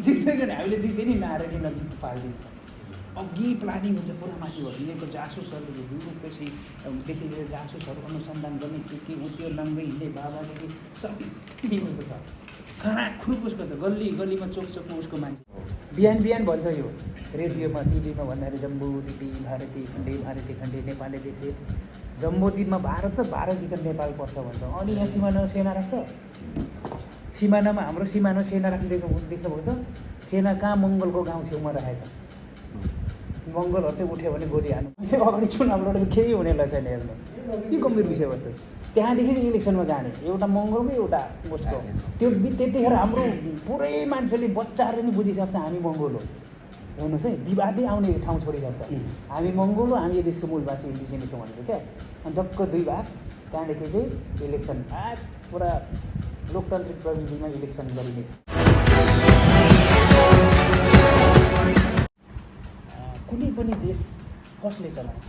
जित्दैन नि हामीले जित्दै नि नारायणी नदी पाल्दिन्छ अघि प्लानिङ हुन्छ पुरा माथि हो यिनीहरूको जासुसहरूले युरोपेसीदेखि लिएर जासुसहरू अनुसन्धान गर्ने के हो त्यो नङ्गै हिँड्ने बाबादेखि सबै दिएको छ खरा खुरुक उसको छ गल्ली गल्लीमा चोक चोकमा उसको मान्छे बिहान बिहान भन्छ यो रेडियोमा टिभीमा भन्दाखेरि जम्बू दिदी भारती खण्डे नेपाली देशे जम्बो दिनमा भारत छ भारतभित्र नेपाल पर्छ भन्छ अनि यहाँ सिमानामा सेना राख्छ सिमानामा हाम्रो सिमाना सेना राखिदिएको देख्नुभएको छ सेना कहाँ मङ्गलको गाउँ छेउमा राखेछ मङ्गलहरू चाहिँ उठ्यो भने गोली हाल्नु अगाडि चुनाव लडेर केही हुनेलाई छैन हेर्नु के गम्भीर विषयवस्तु त्यहाँदेखि चाहिँ इलेक्सनमा जाने एउटा मङ्गलको एउटा उसको त्यो त्यतिखेर हाम्रो पुरै मान्छेले बच्चाहरूले नि बुझिसक्छ हामी मङ्गोल हो हेर्नुहोस् है विवादै आउने ठाउँ छोडिसक्छ हामी मङ्गोल हो हामी यो देशको मूलवासी इन्डिजिनियस हो भनेको क्या अनि टक्क 2 भाग त्यहाँदेखि चाहिँ इलेक्सन पुरा लोकतान्त्रिक प्रविधिमा इलेक्सन गरिनेछ कुनै पनि देश कसले चलाउँछ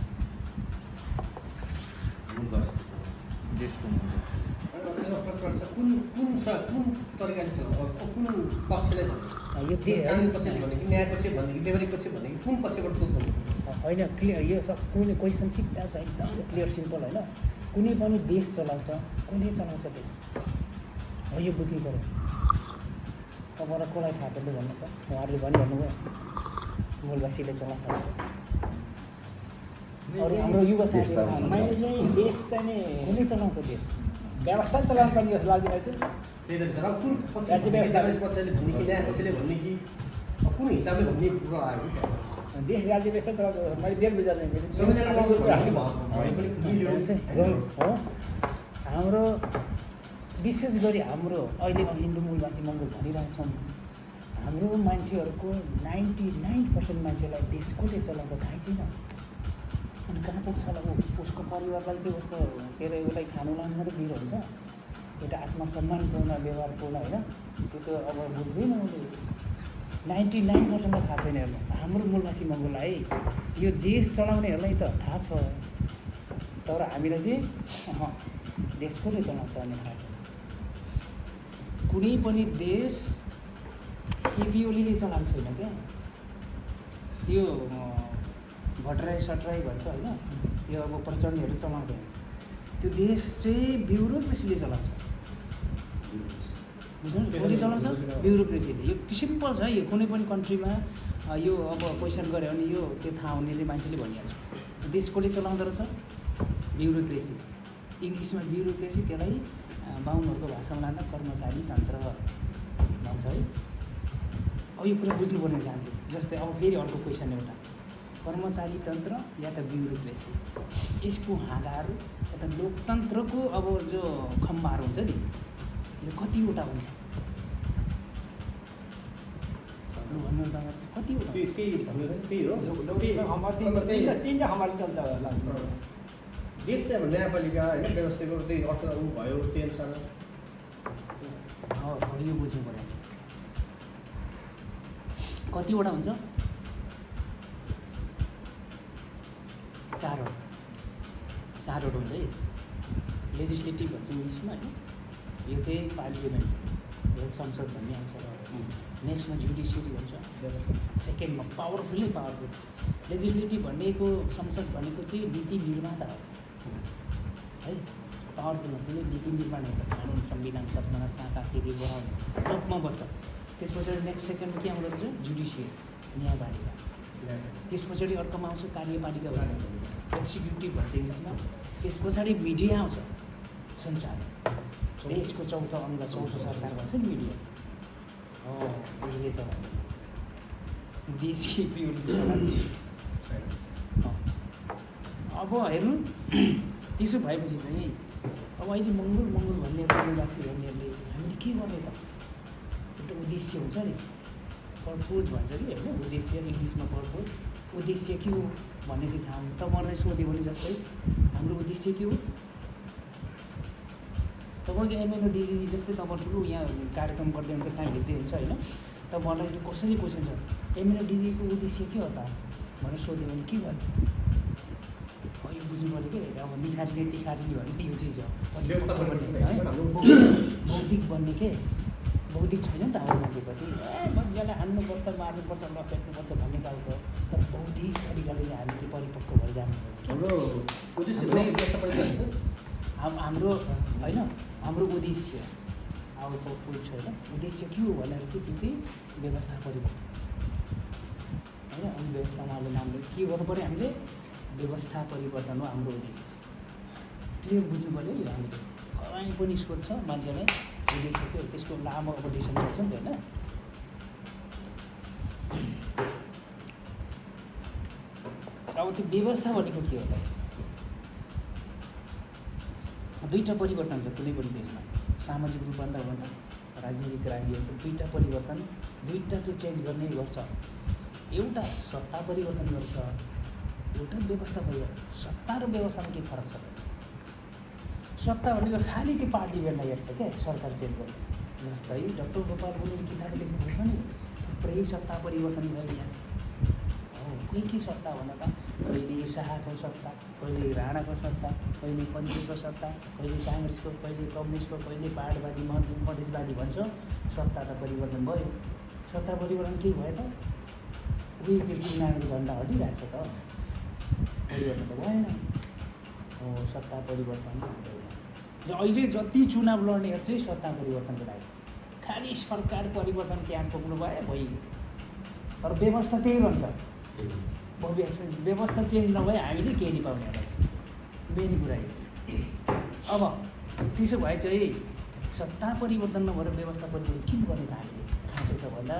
देशको कुन तरिकाले चलाउँछ कुन पक्षले यो कानुन पक्ष भने कि न्याय पक्ष भने कि व्यवहारिक पक्ष भने कि कुन पक्षबाट सोध्नु होइन क्लियर यो सब कुनै क्वेसन सिधा छ एकदम क्लियर सिम्पल होइन कुनै पनि देश चलाउँछ कसले चलाउँछ देश हो यो बुझ्नु पऱ्यो तपाईँलाई कसलाई थाहा छ भन्नु त उहाँहरूले भनिहाल्नु भयो मूलवासीले चलाउँछ अरू हाम्रो युवा साथीहरू मैले चाहिँ देश चाहिँ कसले चलाउँछ देश व्यवस्था चलाउनु पर्ने जस्तो लाग्दैन थियो त्यही त छ र कुन पक्षले भन्ने कि न्याय पक्षले भन्ने कि कुन हिसाबले भन्ने कुरा आयो देश राज्य व्यवस्था चलाउँछ मैले बेर बुझाउँदैन हो हाम्रो विशेष गरी हाम्रो अहिलेको हिन्दू मूलवासी मङ्गोल भनिरहेछौँ हाम्रो मान्छेहरूको 99% मान्छेलाई देश कसले चलाउँछ थाहै छैन अनि कहाँ पुग्छ होला उसको परिवारलाई चाहिँ उसको के अरे उसलाई खानु लानु मात्रै दिएर हुन्छ एउटा आत्मसम्मानपूर्ण व्यवहारपूर्ण होइन त्यो त अब बुझ्दैन उसले 99%लाई थाहा छैन हेर्नु हाम्रो मूलवासी मङ्गोललाई यो देश चलाउनेहरूलाई त थाहा छ तर हामीलाई चाहिँ देश कसले चलाउँछ भन्ने थाहा छ कुनै पनि देश केपी ओलीले चलाएको छैन क्या त्यो भट्टराई सटराई भन्छ होइन त्यो अब प्रचण्डहरू चलाउँदैन त्यो देश चाहिँ ब्युरोक्रेसीले चलाउँछ बुझ्नु कसले चलाउँछ ब्युरोक्रेसीले यो सिम्पल छ यो कुनै पनि कन्ट्रीमा यो अब क्वेसन गऱ्यो भने यो त्यो थाहा हुनेले मान्छेले भनिहाल्छ देश कसले चलाउँदो रहेछ ब्युरोक्रेसी इङ्ग्लिसमा ब्युरोक्रेसी त्यसलाई बाहुनहरूको भाषामा लाँदा कर्मचारी तन्त्र भन्छ है अब यो कुरा बुझ्नुपर्ने जान्थ्यो जस्तै अब फेरि अर्को क्वेसन एउटा कर्मचारी तन्त्र या त ब्युरोक्रेसी यसको हाँगाहरू या त लोकतन्त्रको अब जो खम्बाहरू हुन्छ नि यो कतिवटा हुन्छ भन्नु त कतिवटा त्यही हो तिनवटा हमारे चल्छ होला देश चाहिँ अब न्यायपालिका होइन व्यवस्थाको त्यही अर्थ भयो त्यही अनुसार यो बुझ्नु पऱ्यो कतिवटा हुन्छ 4वटा हुन्छ है लेजिस्लेटिभ भन्छ इङ्ग्लिसमा होइन यो चाहिँ पार्लियामेन्ट यो संसद भन्ने आउँछ नेक्स्टमा जुडिसियरी हुन्छ सेकेन्डमा पावरफुल लेजिस्लेटिभ भनेको संसद भनेको चाहिँ नीति निर्माता हो है पावरफुल त्यसले नीति निर्माण हुन्छ कानुन संविधान सदनमा कहाँ के गराउने टपमा बस्छ त्यस पछाडि नेक्स्ट सेकेन्डमा के आउँदो रहेछ जुडिसियरी न्यायपालिका त्यस पछाडि अर्कोमा आउँछ कार्यपालिका भन्ने एक्जिक्युटिभ भन्छ इङ्ग्लिसमा त्यस पछाडि मिडिया आउँछ सञ्चार देशको चौथो अङ्ग चौथो सरकार भन्छ नि मिडिया हो यसले चलाउँछ देशकै पिओली अब हेर्नु त्यसो भएपछि चाहिँ अब अहिले मङ्गोल भन्ने मूलवासी भन्नेहरूले हामीले के गर्ने त एउटा उद्देश्य हुन्छ नि पर्पोज भन्छ कि होइन उद्देश्य इङ्ग्लिसमा पर्पोज उद्देश्य के हो भन्ने चाहिँ थाहा तपाईँहरूलाई सोध्यो भने जस्तै हाम्रो उद्देश्य के हो तपाईँको एमएनओ डिजी जस्तै तपाईँ ठुलो यहाँ कार्यक्रम गर्दै हुन्छ कहाँ हिँड्दै हुन्छ होइन तपाईँहरूलाई चाहिँ कसरी क्वेसन छ एमएनओ डिजीको उद्देश्य के हो त भनेर सोध्यो भने के भन्यो यो बुझ्नु पऱ्यो कि अब निखारिने तिखारिने भन्ने यो चिज हो बौद्धिक बन्ने के बौद्धिक छैन नि त हाम्रो मान्छेप्रति यसलाई हान्नुपर्छ मार्नुपर्छ लखेट्नुपर्छ भन्ने खालको तर बौद्धिक तरिकाले चाहिँ हामी चाहिँ परिपक्व भइजानु हाम्रो उद्देश्य नै व्यवस्था परिवर्तन हुन्छ। हाम्रो होइन हाम्रो उद्देश्य आवर पुट होइन उद्देश्य के हो भनेर चाहिँ त्यो चाहिँ व्यवस्था परिवर्तन होइन। अनि व्यवस्थामा अहिले नामले के गर्नु पऱ्यो हामीले व्यवस्था परिवर्तन हो हाम्रो उद्देश्य। क्लियर बुझ्नु पऱ्यो यो हामीले कहीँ पनि सोध्छ मान्छेलाई उद्देश्य के हो त्यसको लामो अपडेसन गर्छ नि त होइन। अब त्यो व्यवस्था भनेको के हो त? दुईवटा परिवर्तन छ कुनै पनि देशमा सामाजिक रूपान्तरण भन्दा राजनीतिक क्रान्तिहरूको दुईवटा परिवर्तन दुईवटा चाहिँ चेन्ज गर्ने गर्छ। एउटा सत्ता परिवर्तन गर्छ एउटा व्यवस्था परिवर्तन। सत्ता र व्यवस्थामा के फरक छ? सत्ता भनेको खालि त्यो पार्टी बेला हेर्छ क्या सरकार चेन्ज गर्ने। जस्तै डक्टर गोपाल गुरुङले किताब लेख्नुभएको छ नि थुप्रै सत्ता परिवर्तन भइरहेको हो। के सत्ता भन्दा त कहिले शाहको सत्ता कहिले राणाको सत्ता कहिले पञ्चेको सत्ता कहिले काङ्ग्रेसको कहिले कम्युनिस्टको कहिले पाहाडवादी मधेसवादी भन्छ। सत्ता त परिवर्तन भयो। सत्ता परिवर्तन के भयो त? उही पृथ्वीनारायणको झन्डा हटिरहेको छ त परिवर्तन त भएन। हो सत्ता परिवर्तन अहिले जति चुनाव लड्नेहरू चाहिँ सत्ता परिवर्तनको लागि खालि सरकार परिवर्तन त्यहाँ पुग्नु भयो भइगयो। तर व्यवस्था त्यही रहन्छ। व्यवस्था चेन्ज नभए हामीले केही नि पाउने होला मेन कुरा यो। अब त्यसो भए चाहिँ सत्ता परिवर्तन नभएर व्यवस्था परिवर्तन किन गर्ने त हामीले? खासो छ भन्दा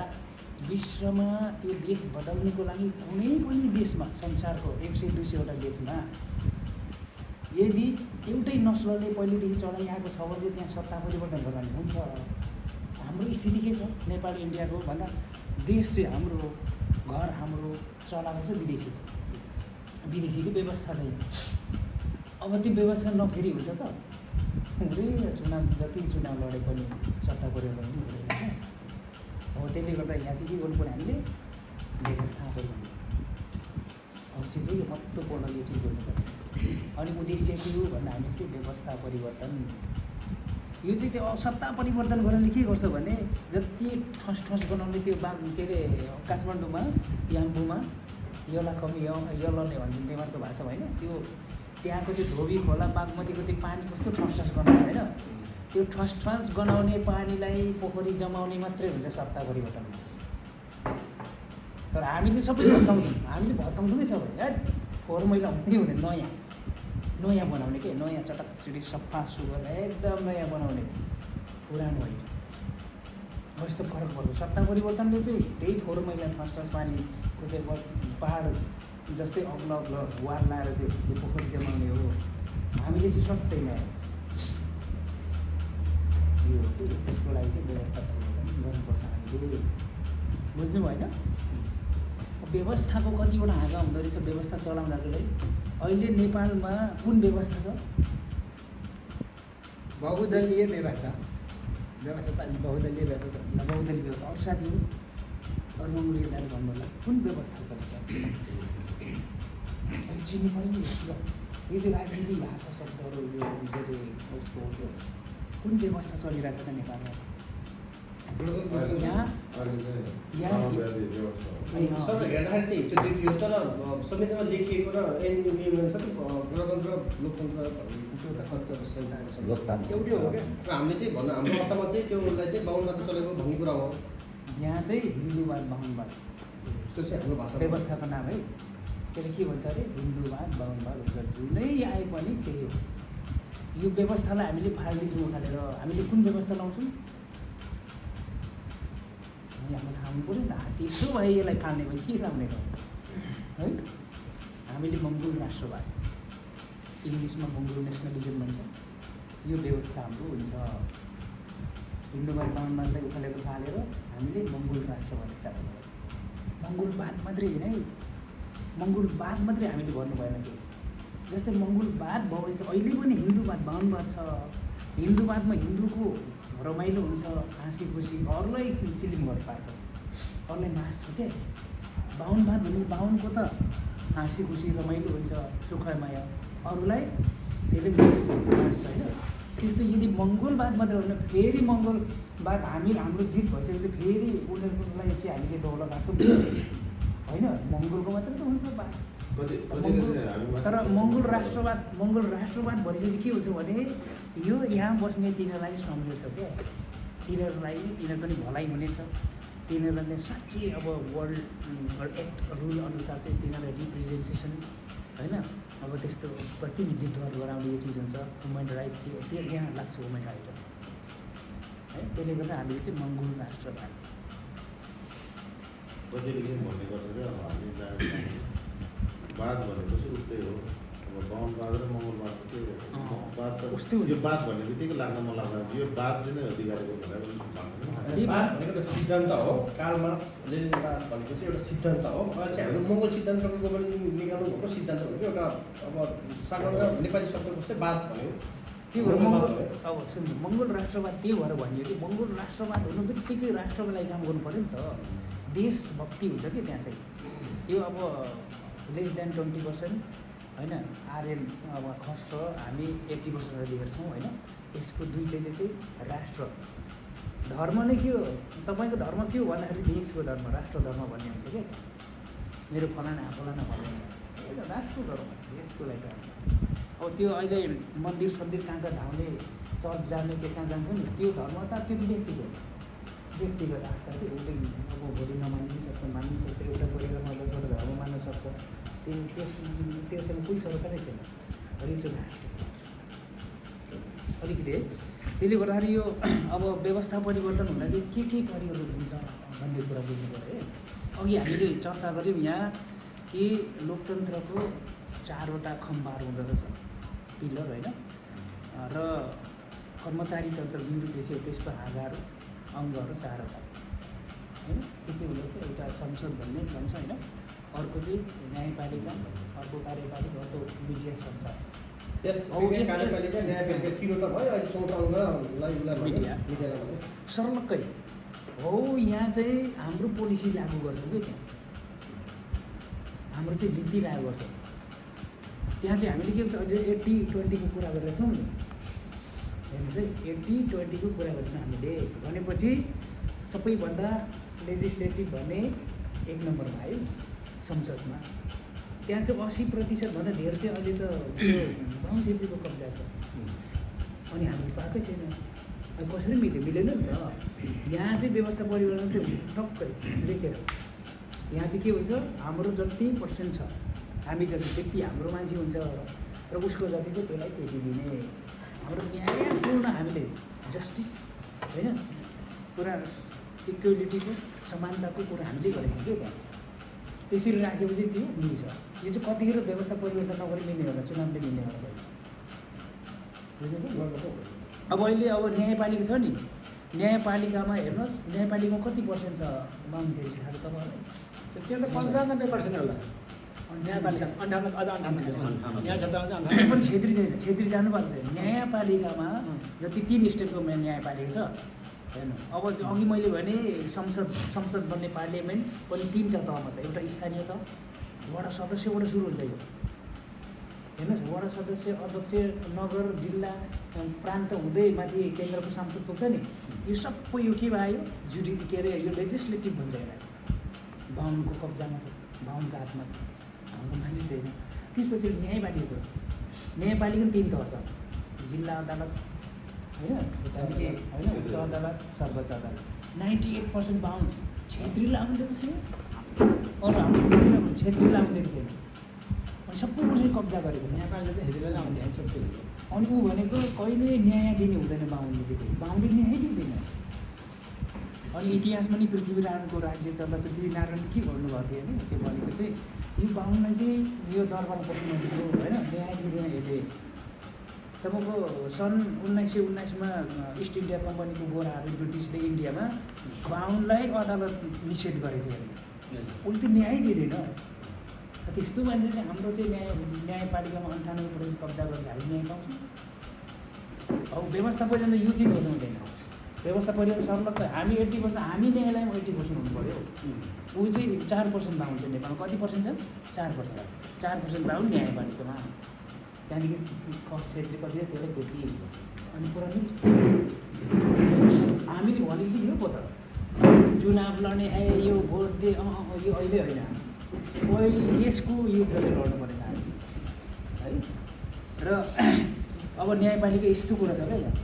विश्वमा त्यो देश बदल्नुको लागि कुनै पनि देशमा संसारको 100-200वटा देशमा यदि एउटै नस्लले पहिलेदेखि चलाइआएको छ भने त्यहाँ सत्ता परिवर्तन गर्दा हुन्छ। हाम्रो स्थिति के छ? नेपाल इन्डियाको भन्दा देश चाहिँ हाम्रो घर हाम्रो चलाएको छ विदेशीको व्यवस्था चाहिँ। अब त्यो व्यवस्था नफेरि हुन्छ त हुँदैन। चुनाव जति चुनाव लडे पनि सत्ता परिवर्तन पनि हुँदैन। अब त्यसले गर्दा यहाँ चाहिँ के गर्नु पऱ्यो हामीले व्यवस्था परिवर्तन अवश्य चाहिँ महत्त्वपूर्ण यो चाहिँ गर्नु पऱ्यो। अनि उद्देश्य के हो भन्दा हामी चाहिँ व्यवस्था परिवर्तन यो चाहिँ त्यो सत्ता परिवर्तन गर्नाले के गर्छ भने जति ठस बनाउने त्यो के अरे काठमाडौँमा याम्बुमा यलाकमी यलले भन्छ नेवारको भाषा होइन त्यो त्यहाँको त्यो धोबी खोला बागमतीको त्यो पानी कस्तो ठस गनाउँछ होइन। त्यो ठस गनाउने पानीलाई पोखरी जमाउने मात्रै हुन्छ सत्ता परिवर्तन। तर हामीले सबै भत्काउँछौँ नै सबै फोहोर मैला हुँदै हुँदैन। नयाँ बनाउने के नयाँ चटकचिटिक सफा सुग्घर एकदम नयाँ बनाउने पुरानो होइन। यस्तो फरक पर्छ। सत्ता परिवर्तनले चाहिँ त्यही फोहोर मैला ठस पानीको चाहिँ पहाड जस्तै अग्लो वार लाएर चाहिँ त्यो पोखरी जमाउने हो। हामीले चाहिँ सबै नयाँ यो त्यसको लागि चाहिँ व्यवस्था परिवर्तन गर्नुपर्छ हामीले। बुझ्नु भएन? व्यवस्थाको कतिवटा हाँगा हुँदो रहेछ व्यवस्था चलाउँदाखेरि। अहिले नेपालमा कुन व्यवस्था छ? बहुदलीय व्यवस्था त बहुदलीय व्यवस्था बहुदलीय व्यवस्था। अरू साथीहरू अरूले भन्नु होला कुन व्यवस्था छ? चिन्नु पऱ्यो नि। यो चाहिँ राजनीतिक भाषा शब्दहरू यो के अरे उसको कुन व्यवस्था चलिरहेको छ त नेपालमा? सबै हेर्दाखेरि चाहिँ त्यो देखियो तर संविधानमा लेखिएको र ऐनको नियम सबै गणतन्त्र लोकतन्त्र लोकतन्त्र एउटै हो क्या। र हामीले चाहिँ भन्नु हाम्रो अर्थमा चाहिँ त्योलाई चाहिँ बाहुनवाद चलेको भन्ने कुरा हो। यहाँ चाहिँ हिन्दूवाद बाहुनवाद त्यो चाहिँ हाम्रो भाषा व्यवस्थाको नाम है। त्यसले के भन्छ अरे हिन्दूवाद बाहुनवाद जुनै आए पनि त्यही हो। यो व्यवस्थालाई हामीले फालिदिन्छौँ उठालेर हामीले कुन व्यवस्था लाउँछौँ हाम्रो थाहा हुनु पऱ्यो नि त। त्यसो भए यसलाई फाल्ने भए के लाउने त है? हामीले मङ्गोल राष्ट्रवाद इङ्ग्लिसमा मङ्गोल नेसनलिजम भन्छ यो व्यवस्था हाम्रो हुन्छ। हिन्दूवाद बाहुनवादलाई उखालेर फालेर हामीले मङ्गोल राष्ट्रवाद स्थापना गर्यौँ। मङ्गोलवाद मात्रै होइन है मङ्गोलवाद मात्रै हामीले भन्नु भएन कि जस्तै मङ्गोलवाद भएपछि अहिले पनि हिन्दूवाद बाहुनवाद छ। हिन्दूवादमा हिन्दूको रमाइलो हुन्छ हाँसी खुसी अरूलाई चिलिम गर्नु पार्छ अरूलाई मास्छ क्या। बाहुनवाद भने बाहुनको त हाँसी खुसी रमाइलो हुन्छ सुखमय अरूलाई त्यसले मास्छ होइन। त्यस्तो यदि मङ्गोलवाद मात्रै हो भने फेरि मङ्गोलवाद हाम्रो जित भइसकेपछि फेरि उनीहरूलाई चाहिँ हामीले दौलत राख्छौँ होइन। मङ्गोलको मात्रै त हुन्छ बात। तर मङ्गोल राष्ट्रवाद भनिसकेपछि के हुन्छ भने यो यहाँ बस्ने तिनीहरूलाई सम्झेको छ क्या। तिनीहरू पनि भलाइ हुनेछ। तिनीहरूले साँच्चै अब वर्ल्ड एक्ट रुल अनुसार चाहिँ तिनीहरूलाई रिप्रेजेन्टेसन होइन अब त्यस्तो प्रतिनिधित्वहरू गराउने यो चिज हुन्छ। ह्युमन राइट त्यो यहाँ लाग्छ ह्युमन राइट है। त्यसले गर्दा हामीले चाहिँ मङ्गोल राष्ट्रवाद भन्ने गर्छ क्या। अब हामी बात भनेपछि उस्तै हो। अब बाहुनवाद र मङ्गलवादको चाहिँ बात त यो बात भन्ने बित्तिकै लाग्न मन लाग्दैन। यो बात चाहिँ नै अधिकारको भनेर बात भनेको एउटा सिद्धान्त हो। कार्ल मार्क्स लेनिनवाद भनेको चाहिँ एउटा सिद्धान्त हो। चाहिँ हाम्रो मङ्गोल सिद्धान्तको निकाल्नु भएको सिद्धान्त भनेको एउटा अब साधारण नेपाली शब्दको चाहिँ बात भन्यो। के भएर मङ्गोल अब सुन्नु मङ्गोल राष्ट्रवाद त्यही भएर भनियो कि मङ्गोल राष्ट्रवाद हुनु बित्तिकै राष्ट्रको लागि काम गर्नु पऱ्यो नि त। देशभक्ति हुन्छ कि त्यहाँ चाहिँ त्यो अब लेस देन 20% होइन। आर्यन अब खस र हामी 80% दिएको छौँ होइन। यसको दुइटैले चाहिँ राष्ट्र धर्म नै के हो तपाईँको धर्म के हो भन्दाखेरि देशको धर्म राष्ट्र धर्म भन्ने हुन्छ क्या। मेरो फलाना भन्ने होइन राष्ट्र धर्म देशको लागि। अब त्यो अहिले मन्दिर सन्दिर कहाँ धाउने चर्च जाने के कहाँ जान्छ नि त्यो धर्म त त्यो व्यक्तिगत आस्था थियो। उसले अब भोलि नमान्नु सक्छ मान्नु सक्छ। एउटा परिवारमा एउटा धर्म मान्न सक्छ। त्योसँग कोही सरकारै छैन। रिसो अलिकति है। त्यसले गर्दाखेरि यो अब व्यवस्था परिवर्तन हुँदाखेरि के परिवर्तन हुन्छ भन्ने कुरा बुझ्नु पऱ्यो है। अघि हामीले चर्चा गऱ्यौँ यहाँ कि लोकतन्त्रको 4वटा खम्बाहरू हुँदो रहेछ पिलर होइन। र कर्मचारी तन्त्र ब्युरोक्रेसी हो त्यसको आधार अङ्गहरू 4वटा होइन। के हुँदो रहेछ एउटा संसद भन्ने भन्छ होइन। अर्को चाहिँ न्यायपालिका, अर्को कार्यपालिका, अर्को मिडिया सञ्चार। कार्यपालिका न्यायपालिका 3वटा भयो। अहिले 4औं अङ्गलाई मिडिया सर्लक्कै हो। यहाँ चाहिँ हाम्रो पोलिसी लागू गर्छौँ कि त्यहाँ हाम्रो चाहिँ नीति लागू गर्छौँ। त्यहाँ चाहिँ हामीले के भन्छ अझै 80-20 कुरा गरेछौँ नि। हेर्नुहोस् है 80-20 कुरा गर्छौँ हामीले भनेपछि सबैभन्दा लेजिस्लेटिभ भन्ने 1 नम्बरमा आयो संसदमा। त्यहाँ चाहिँ 80%भन्दा धेरै चाहिँ अहिले त बाहुन छेत्रीको कब्जा छ। अनि हामीले पाएकै छैन। अब कसरी मिलेन नि त। यहाँ चाहिँ व्यवस्था परिवर्तन चाहिँ टक्कै देखेर यहाँ चाहिँ के हुन्छ हाम्रो जति पर्सेन्ट छ हामी जति त्यति हाम्रो मान्छे हुन्छ र उसको जति चाहिँ त्यसलाई त्यति दिने। हाम्रो न्यायपूर्ण हामीले जस्टिस होइन पुरा इक्वेलिटीको समानताको कुरा हामीले गरेछौँ कि त्यहाँ। त्यसरी राखेपछि त्यो मिल्छ। यो चाहिँ कतिखेर व्यवस्था परिवर्तन नगरी मिल्ने होला चुनावले मिल्ने होला चाहिँ बुझ्नु। अब अहिले अब न्यायपालिका छ नि। न्यायपालिकामा हेर्नुहोस् न्यायपालिकामा कति पर्सेन्ट छ बाहुन छेत्री थाहा छ तपाईँहरूलाई? त्यो त 95% होला न्यायपालिका। 98 पनि छेत्री छैन। छेत्री जानु भएको छैन। न्यायपालिकामा जति 3 स्टेटको न्यायपालिका छ हेर्नु। अब अघि मैले भने संसद बन्ने पार्लियामेन्ट पनि 3टा तहमा छ। एउटा स्थानीय तह वडा सदस्यबाट सुरु हुन्छ यो हेर्नुहोस्। वडा सदस्य अध्यक्ष नगर जिल्ला प्रान्त हुँदै माथि केन्द्रको सांसद पुग्छ नि। यो सबै यो के भयो के अरे यो लेजिस्लेटिभ भन्छ यसलाई। बाहुनको कब्जामा छ, बाहुनको हातमा छ, हाम्रो मान्छे छैन। त्यसपछि न्यायपालिका 3 तह छ। जिल्ला अदालत होइन उच्च अदालत सर्वोच्च अदालत। 98% बाहुन छेत्रीलाई आउँदैन छैन। अरू हाम्रो छेत्रीलाई आउँदैन छैन। अनि सबै कसरी कब्जा गरेको नेपालले त हेरेर आउने सबै। अनि ऊ भनेको कहिले न्याय दिने हुँदैन बाहुनले चाहिँ। बाहुनले न्याय दिँदैन। अनि इतिहासमा नि पृथ्वीनारायणको राज्य चल्दा पृथ्वीनारायणले के भन्नुभएको थियो होइन त्यो भनेको चाहिँ यो बाहुनलाई चाहिँ यो दरबार प्रतिनिधिको होइन न्याय दिँदैन यसले। तपाईँको सन् 1919मा इस्ट इन्डिया कम्पनीको गोराहरू ब्रिटिसले इन्डियामा बाहुनलाई अदालत निषेध गरेको थियो। उसले त न्याय दिँदैन। त्यस्तो मान्छे चाहिँ हाम्रो चाहिँ न्यायपालिकामा 98% कब्जा गरेर हामी न्याय पाउँछौँ। अब व्यवस्था परिवर्तन यो चिज हुनु हुँदैन। व्यवस्था परिवर्तन सर्लक्क हामी 80% हामी न्यायालयमा 80% हुनु पऱ्यो। ऊ चाहिँ 4% बाहुन छ नेपालमा। कति पर्सेन्ट छ? 4% बाहुन न्यायपालिकामा। त्यहाँदेखि खस क्षेत्री कति त्यसलाई त्यति। अनि कुरा मिल्छ। हामीले भनेको यो पो त चुनाव लड्ने है यो भोट दे यो अहिले होइन, यसको युद्धले लड्नु पर्ने हामी है। र अब न्यायपालिका यस्तो कुरा छ क्या, यहाँ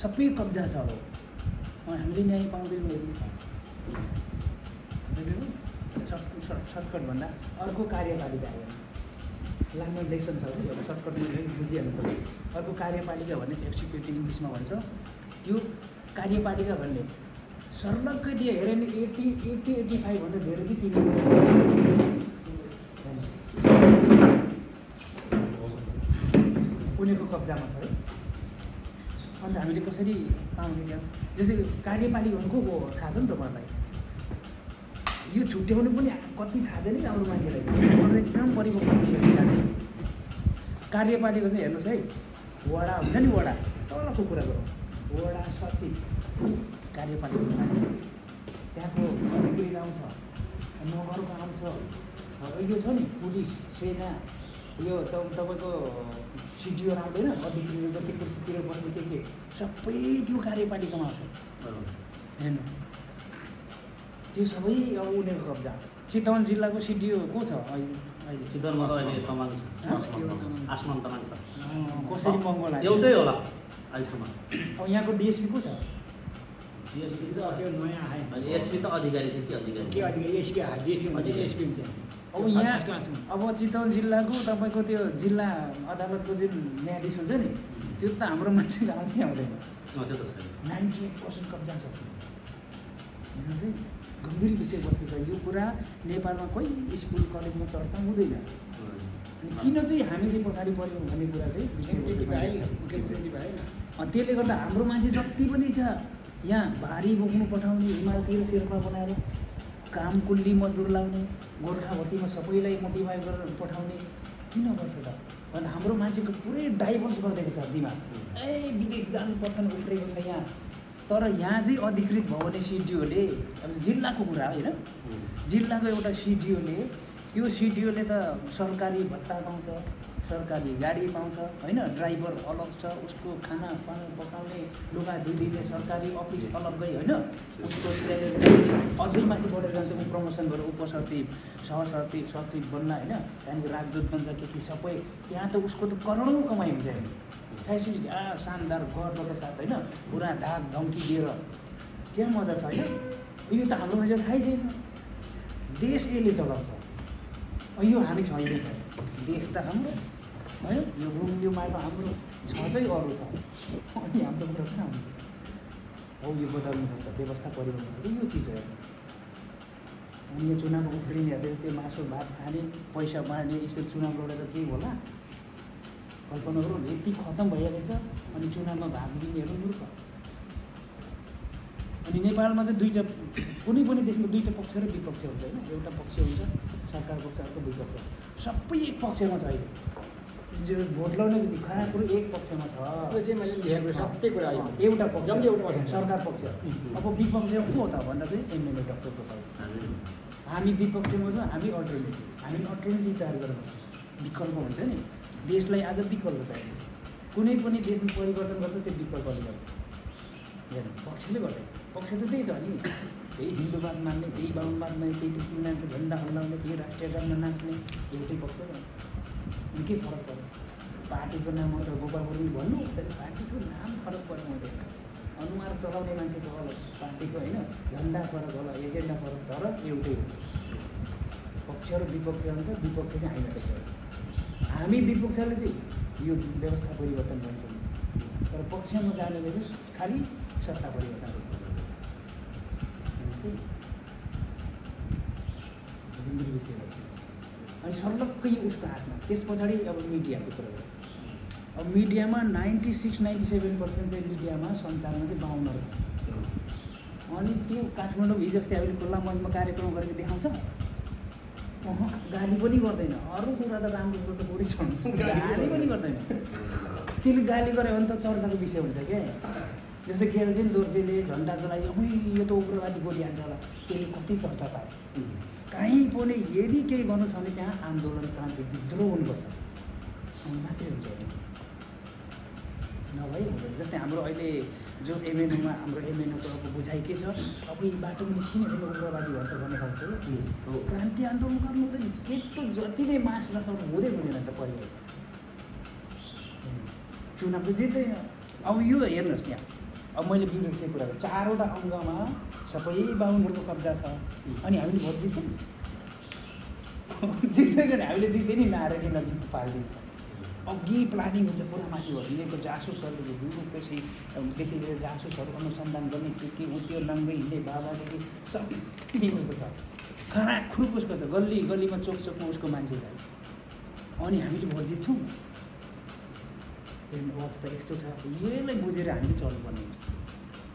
सबै कब्जा छ। अब हामीले न्याय पाउँदैनौँ। बुझ्नु? सर्टकटभन्दा अर्को कार्यपालिका आयो, लाग्ने लेसन छ कि एउटा सर्टकटमा बुझिहाल्नु पर्यो। अर्को कार्यपालिका भन्ने चाहिँ एक्जिक्युटिभ इङ्ग्लिसमा भन्छ। त्यो कार्यपालिका भन्ने सर्लक्कै दियो हेऱ्यो भने 80-85 भन्दा धेरै चाहिँ किनेको उनीहरूको कब्जामा छ है। अन्त हामीले कसरी पाउने क्या? जस्तै कार्यपालिका भनेको को हो थाहा छ नि तपाईँहरूलाई? यो छुट्याउनु पनि कति थाहा छैन कि हाम्रो मान्छेलाई, एकदम परिवर्तन जाने। कार्यपालिका चाहिँ हेर्नुहोस् है, वडा हुन्छ नि, वडा तलको कुरा गरौँ, वडा सचिव कार्यपालिका मान्छे, त्यहाँको अधिकृत आउँछ, नगरको आउँछ, यो छ नि पुलिस सेना, यो तपाईँको सिडिओ आउँदैन, अधिकृत जति कुर्सीतिर बस्ने के सबै त्यो कार्यपालिकामा आउँछ। हेर्नु त्यो सबै अब उनीहरूको कब्जा। चितवन जिल्लाको सिडिओ को छ अहिले? चितवनमा त अहिले तमाङ छ, आसमान तमाङ छ। कसरी महँगो लाग्यो? एउटै होला अहिलेसम्म। अब यहाँको डिएसपी को छ? डिएसपी त त्यो नयाँ आयो। अनि एसपी त अधिकारी छ कि अधिकारी? के अधिकारी? एसपी आयो, डिएसपी एसपी हुन्छ। अब यहाँ अब चितवन जिल्लाको तपाईँको त्यो जिल्ला अदालतको जुन न्यायाधीश हुन्छ नि, त्यो त हाम्रो मान्छे आउँदै आउँदैन। त्यो त छैन। 98% कब्जा छ। यहाँ चाहिँ गम्भीर विषयवस्तु छ। यो कुरा नेपालमा कोही स्कुल कलेजमा चर्चा हुँदैन। अनि किन चाहिँ हामी चाहिँ पछाडि पऱ्यौँ भन्ने कुरा चाहिँ त्यसले गर्दा हाम्रो मान्छे जति पनि छ यहाँ भारी बोक्नु पठाउने, हिमालतिर शेर्पा बनाएर काम कुल्ली मजदुर लाउने, गोर्खा भर्तीमा सबैलाई मोटिभाइड गरेर पठाउने किन गर्छ त? भने हाम्रो मान्छेको पुरै डाइभर्स गरिदिएको छ दिमाग। विदेश जानुपर्छ उफ्रेको छ यहाँ। तर यहाँ चाहिँ अधिकृत भयो भने सिडिओले, अब जिल्लाको कुरा होइन, जिल्लाको एउटा सिडिओले, त्यो सिडिओले त सरकारी भत्ता पाउँछ, सरकारी गाडी पाउँछ होइन, ड्राइभर अलग छ, उसको खाना पकाउने लुगा धुइदिने सरकारी अफिस अलग्गै होइन, उसको अझै माथि बढेर जान्छ, ऊ प्रमोसन गरेर उपसचिव सहसचिव सचिव बन्ला होइन, त्यहाँदेखि राजदूत बन्छ के सबै। त्यहाँ त उसको त करोडौँ कमाइ हुन्छ नि, फेसिलिटी शानदार गर्वको साथ होइन, पुरा धाक धम्की दिएर क्या मजा छ होइन। यो त हाम्रो मान्छे थाहै छैन। देश यसले चलाउँछ, यो हामी छैन। देश त हाम्रो है, यो रुम यो माटो हाम्रो छ चाहिँ अरू छ, अनि हाम्रो कुरा कहाँ हुन्छ? हो यो बदल्नुपर्छ, व्यवस्था परिवर्तन गर्नु, यो चिज हो। अनि यो चुनावमा उफ्रिनेहरूले त्यो मासु भात खाने, पैसा बाँड्ने, यसरी चुनाव लडेर केही होला? कल्पना गरौँ, यति खत्तम भइहालेछ अनि चुनावमा भाग लिनेहरू मूर्ख। अनि नेपालमा चाहिँ दुईवटा, कुनै पनि देशमा दुईवटा पक्ष र विपक्ष हुन्छ होइन। एउटा पक्ष हुन्छ सरकार पक्ष, अर्को विपक्ष, सबै एक पक्षमा छ अहिले। जो भोट लड्ने खराब कुरो एक पक्षमा छ। मैले लेखेको सबै कुरा आयो, एउटा पक्ष एउटा पक्ष सरकार पक्ष। अब विपक्षमा को हो त भन्दा चाहिँ एमएलए डक्टर गोपाल। हामी विपक्षमा छौँ, हामी अल्टरनेटिभ, हामी अल्टरनेटिभ तयार गर्नुपर्छ। विकल्प हुन्छ नि, देशलाई आज विकल्प चाहियो। कुनै पनि देशमा परिवर्तन गर्छ त्यो विकल्पले गर्छ, हेर्नु पक्षले गर्दैन। पक्ष त त्यही त हो नि, त्यही हिन्दूवाद मान्ने, त्यही बाहुनवाद मान्ने, त्यही पृथ्वीनारायणको झन्डा हल्लाउने, त्यही राष्ट्रिय गानमा नाच्ने, एउटै पक्ष त। अनि के फरक पर्यो? पार्टीको नाम मात्र गोपाल गुरुङ भन्नु, पार्टीको नाम फरक पर्नु हुँदैन। अनुहार चलाउने मान्छेको अलग, पार्टीको होइन, झन्डा फरक होला, एजेन्डा फरक, तर एउटै हो। पक्ष र विपक्ष हुन्छ, विपक्ष चाहिँ हामी मात्रै छ। हामी विपक्षले चाहिँ यो व्यवस्था परिवर्तन गर्छौँ, तर पक्षमा जानेले चाहिँ खालि सत्ता परिवर्तन गर्छ। गम्भीर विषय हो। अनि सर्लक्कै उसको हातमा। त्यस पछाडि अब मिडियाको कुरा गरौँ। अब मिडियामा 96-97% चाहिँ मिडियामा सञ्चारमा चाहिँ बाहुनहरू। अनि त्यो काठमाडौँ हिजो अस्ति हामीले खुल्ला मञ्चमा कार्यक्रम गरेर देखाउँछ, गाली पनि गर्दैन। अरू कुरा त राम्रो कुरो त बढी छ, गाली पनि गर्दैन। त्यसले गाली गऱ्यो भने त चर्चाको विषय हुन्छ क्या। जस्तै गेलजेन दोर्जेले झन्डा चलायो, अब यो त उग्रवादी गोली हान्छ होला, त्यसले कति चर्चा पायो। कहीँ पनि यदि केही गर्नु छ भने त्यहाँ आन्दोलन क्रान्ति विद्रोह हुनुपर्छ, अनि मात्रै हुन्छ। नभई हुँदैन। जस्तै हाम्रो अहिले जो एमएनओमा हाम्रो एमएनओको अब बुझाइ के छ, अब यी बाटोमा निस्किने भने उग्रवादी भन्छ भन्ने खालको हो। क्रान्ति आन्दोलन गर्नु हुँदैन, त्यस्तो जति नै मास रखाउनु हुँदैन त परिवार चुनाव त जित्दैन। अब यो हेर्नुहोस् यहाँ, अब मैले बिग्रेको कुरा हो, 4वटा अङ्गमा सबै बाहुनहरूको कब्जा छ, अनि हामीले भोट जित्छौँ जित्दैन भने हामीले जित्दै नि नारायणी नदी पाल्दिन्छ। अघि प्लानिङ हुन्छ पुरा माथि हिँडेको जासुसहरूले दुरुपयोगदेखि लिएर जासुसहरू अनुसन्धान गर्ने के ऊ त्यो नङ्गै हिँड्ने बाबादेखि सबै दिएको छ, खरा खुर्कुसको छ, गल्ली गल्लीमा चोक चोकमा उसको मान्छे छ, अनि हामीले भोट जित्छौँ। अवस्था यस्तो छ, यसलाई बुझेर हामीले चल्नुपर्ने हुन्छ।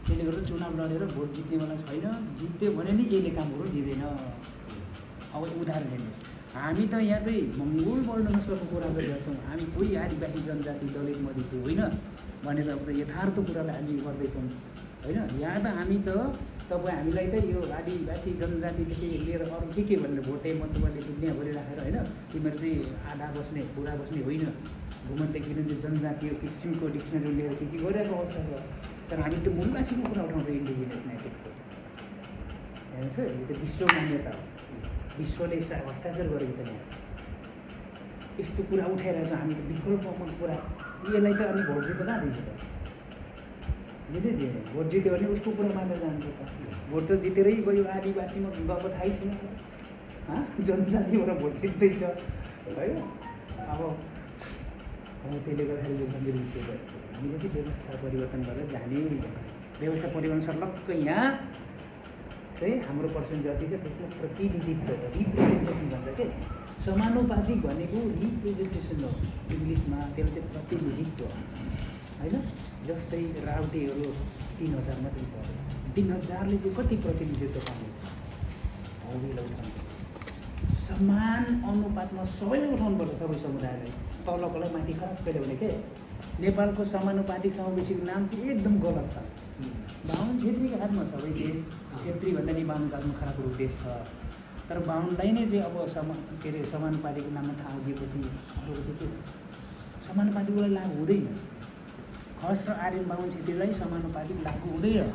त्यसले गर्दा चुनाव लडेर भोट जित्नेवाला छैन, जित्यो भने नि यसले कामहरू दिँदैन। अब उदाहरण हेर्नुहोस्, हामी त यहाँ चाहिँ मङ्गोल बढ्न नसक्ने कुरा गरिरहेछौँ, हामी कोही आदिवासी जनजाति दलित मधेसी होइन भनेर अब चाहिँ यथार्थ कुरालाई हामी गर्दैछौँ होइन। यहाँ त हामी त तपाईँ हामीलाई त यो आदिवासी जनजातिदेखि लिएर अरू के भनेर भोटे मतुवाले दुनियाँभरि राखेर होइन, तिमीहरू चाहिँ आधा बस्ने पुरा बस्ने होइन, घुमन्ते किनभने जनजातीय किसिमको डिक्सनरी लिएर के गरिरहेको अवस्था छ। तर हामी त्यो मूलवासीको कुरा उठाउँछौँ, इन्डिजिनियस नेटिभको हेर्नुहोस्, यो चाहिँ विश्व मान्यता हो, विश्वले हस्ताक्षर गरेको छ यहाँ। यस्तो कुरा उठाइरहेको छ हामी त विकल्पको कुरा, यसलाई त अनि भोट जित्यो कहाँ दिन्छ त, जित्दै दिएन। भोट जित्यो भने उसको कुरा मात्र जानुपर्छ। भोट त जितेरै गयो, आदिवासीमा गएको थाहै छैन, जनजातिबाट भोट जित्दैछ होइन। अब त्यसले गर्दाखेरि यो गम्भीर विषय जस्तो हामीले चाहिँ व्यवस्था परिवर्तन गरेर जाने, व्यवस्था परिवर्तन सर्लक्क यहाँ चाहिँ हाम्रो पर्सेन्ट जति छ त्यसमा प्रतिनिधित्व रिप्रेजेन्टेसन भन्छ के, समानुपातिक भनेको रिप्रेजेन्टेसन हो इङ्ग्लिसमा, त्यसले चाहिँ प्रतिनिधित्व होइन। जस्तै राउटेहरू 3000 मात्रै छ, 3000ले चाहिँ कति प्रतिनिधित्व पाउने हौ, यसलाई उठाउनु समान अनुपातमा सबैले उठाउनुपर्छ, सबै समुदायलाई, तलकोलाई माथि खराब पेल्यो के। नेपालको समानुपातिक समावेशीको नाम चाहिँ एकदम गलत छ। बाहुन छेत्रीको हातमा सबै देश, छेत्री भन्दा नि बाहुनको हातमा खराब देश छ। तर बाहुनलाई नै चाहिँ अब के अरे समानुपातिको नाममा ठाउँ दिएपछि अरूको चाहिँ के समानुपातिकलाई लागु हुँदैन। खस र आर्यन बाहुन छेत्रीलाई समानुपातिक लागु हुँदैन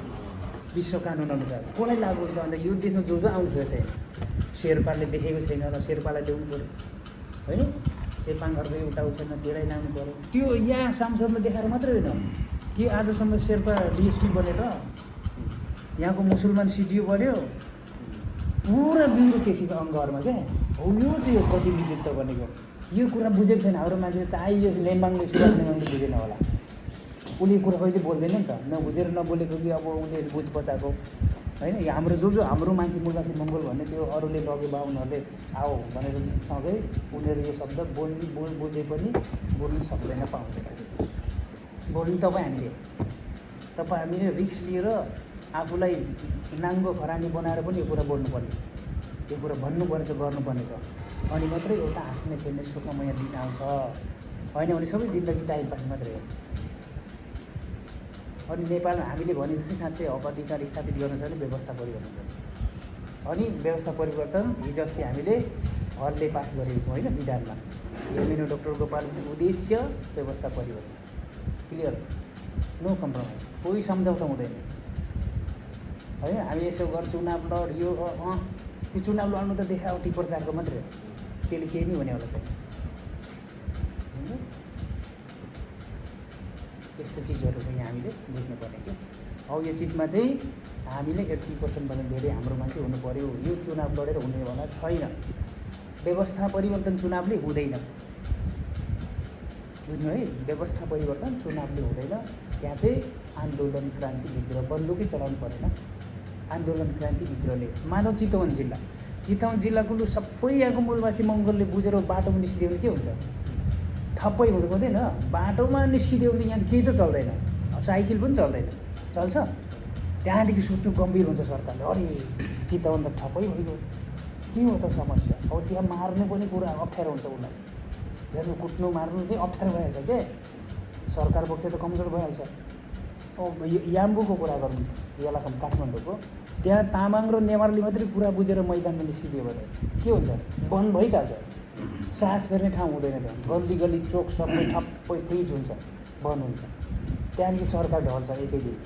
विश्व कानुन अनुसार। कसलाई लागु हुन्छ भन्दा यो देशमा जो जो आउनु छ शेर्पाले देखेको छैन र शेर्पालाई ल्याउनु पऱ्यो होइन, चेपाङहरूको एउटा छैन त्यसलाई ल्याउनु पऱ्यो। त्यो यहाँ सांसदमा देखाएर मात्रै होइन कि आजसम्म शेर्पा डिएसपी बनेर यहाँको मुसलमान सिडिओ बन्यो पुरा ब्युरोक्रेसीको अङ्गहरूमा क्या हो। यो चाहिँ हो प्रतिनिधित्व भनेको। यो कुरा बुझेको छैन हाम्रो मान्छेले, चाहे यो लेम्बाङले सुभाष लेम्बाङले बुझेन होला, उसले कुरा कहिले बोल्दैन नि त, नबुझेर नबोलेको कि अब उसले बुझ पचाएको होइन। हाम्रो जो हाम्रो मान्छे मूलवासी मङ्गोल भन्ने त्यो अरूले लगे बाहुनहरूले आओ भनेर सँगै उनीहरू यो शब्द बुझे पनि बोल्नु सक्दैन, पाउँदैन। बोल्नु हामीले रिक्स लिएर आफूलाई नाङ्गो खरानी बनाएर पनि यो कुरा बोल्नुपर्ने, यो कुरा भन्नुपर्ने छ, गर्नुपर्ने छ, अनि मात्रै एउटा हाँस्ने खेल्ने सुखमय दिन आउँछ। होइन भने सबै जिन्दगी टाइम पास मात्रै हो। अनि नेपालमा हामीले भने जस्तै साँच्चै हक अधिकार स्थापित गर्न छ भने व्यवस्था परिवर्तन गर्नु। अनि व्यवस्था परिवर्तन हिजो अस्ति हामीले हलले पास गरेको छौँ होइन विधानमा, एमएनओ डाक्टर गोपालको उद्देश्य व्यवस्था परिवर्तन, क्लियर, नो कम्प्रोमाइज, कोही सम्झौता हुँदैन होइन। हामी यसो गर् चुनाव लड यो त्यो चुनाव लड्नु त देखावटी प्रचारको मात्रै हो, त्यसले केही नै हुनेवाला छैन। यस्तो चिजहरू चाहिँ हामीले बुझ्नुपर्ने क्या। अब यो चिजमा चाहिँ हामीले 80%भन्दा धेरै हाम्रो मान्छे हुनु पऱ्यो। यो चुनाव लडेर हुनेवाला छैन, व्यवस्था परिवर्तन चुनावले हुँदैन, बुझ्नु है। व्यवस्था परिवर्तन चुनावले हुँदैन, त्यहाँ चाहिँ आन्दोलन क्रान्ति विद्रोह, बन्दुकै चलाउनु परेन। आन्दोलन क्रान्ति विद्रोहले मानव चितवन जिल्लाको सबै यहाँको मूलवासी मङ्गोलले बुझेर बाटोमा निस्किदियो भने के हुन्छ, ठप्पै हुँदैन। बाटोमा निस्किदियो भने यहाँ केही त चल्दैन, साइकल पनि चल्दैन, चल्छ। त्यहाँदेखि सोच्नु गम्भीर हुन्छ सरकारले, अरे चितवन त ठप्पै भइगयो, के हो त समस्या। अब त्यहाँ मार्नु पनि कुरा अप्ठ्यारो हुन्छ उसलाई, हेर्नु कुट्नु मार्नु चाहिँ अप्ठ्यारो भइहाल्छ के, सरकार पक्ष त कमजोर भइहाल्छ। अब याम्बुको कुरा गर्नु, यलाकम काठमाडौँको, त्यहाँ तामाङ र नेवारले मात्रै कुरा बुझेर मैदानमा निस्किदियो भने के हुन्छ, बन्द भइहाल्छ, सास फेर्ने ठाउँ हुँदैन त्यहाँ, गल्ली गल्ली चोक सबै ठप्पै फ्रिज हुन्छ, बन्द हुन्छ। त्यहाँदेखि सरकार ढल्छ एकै दिन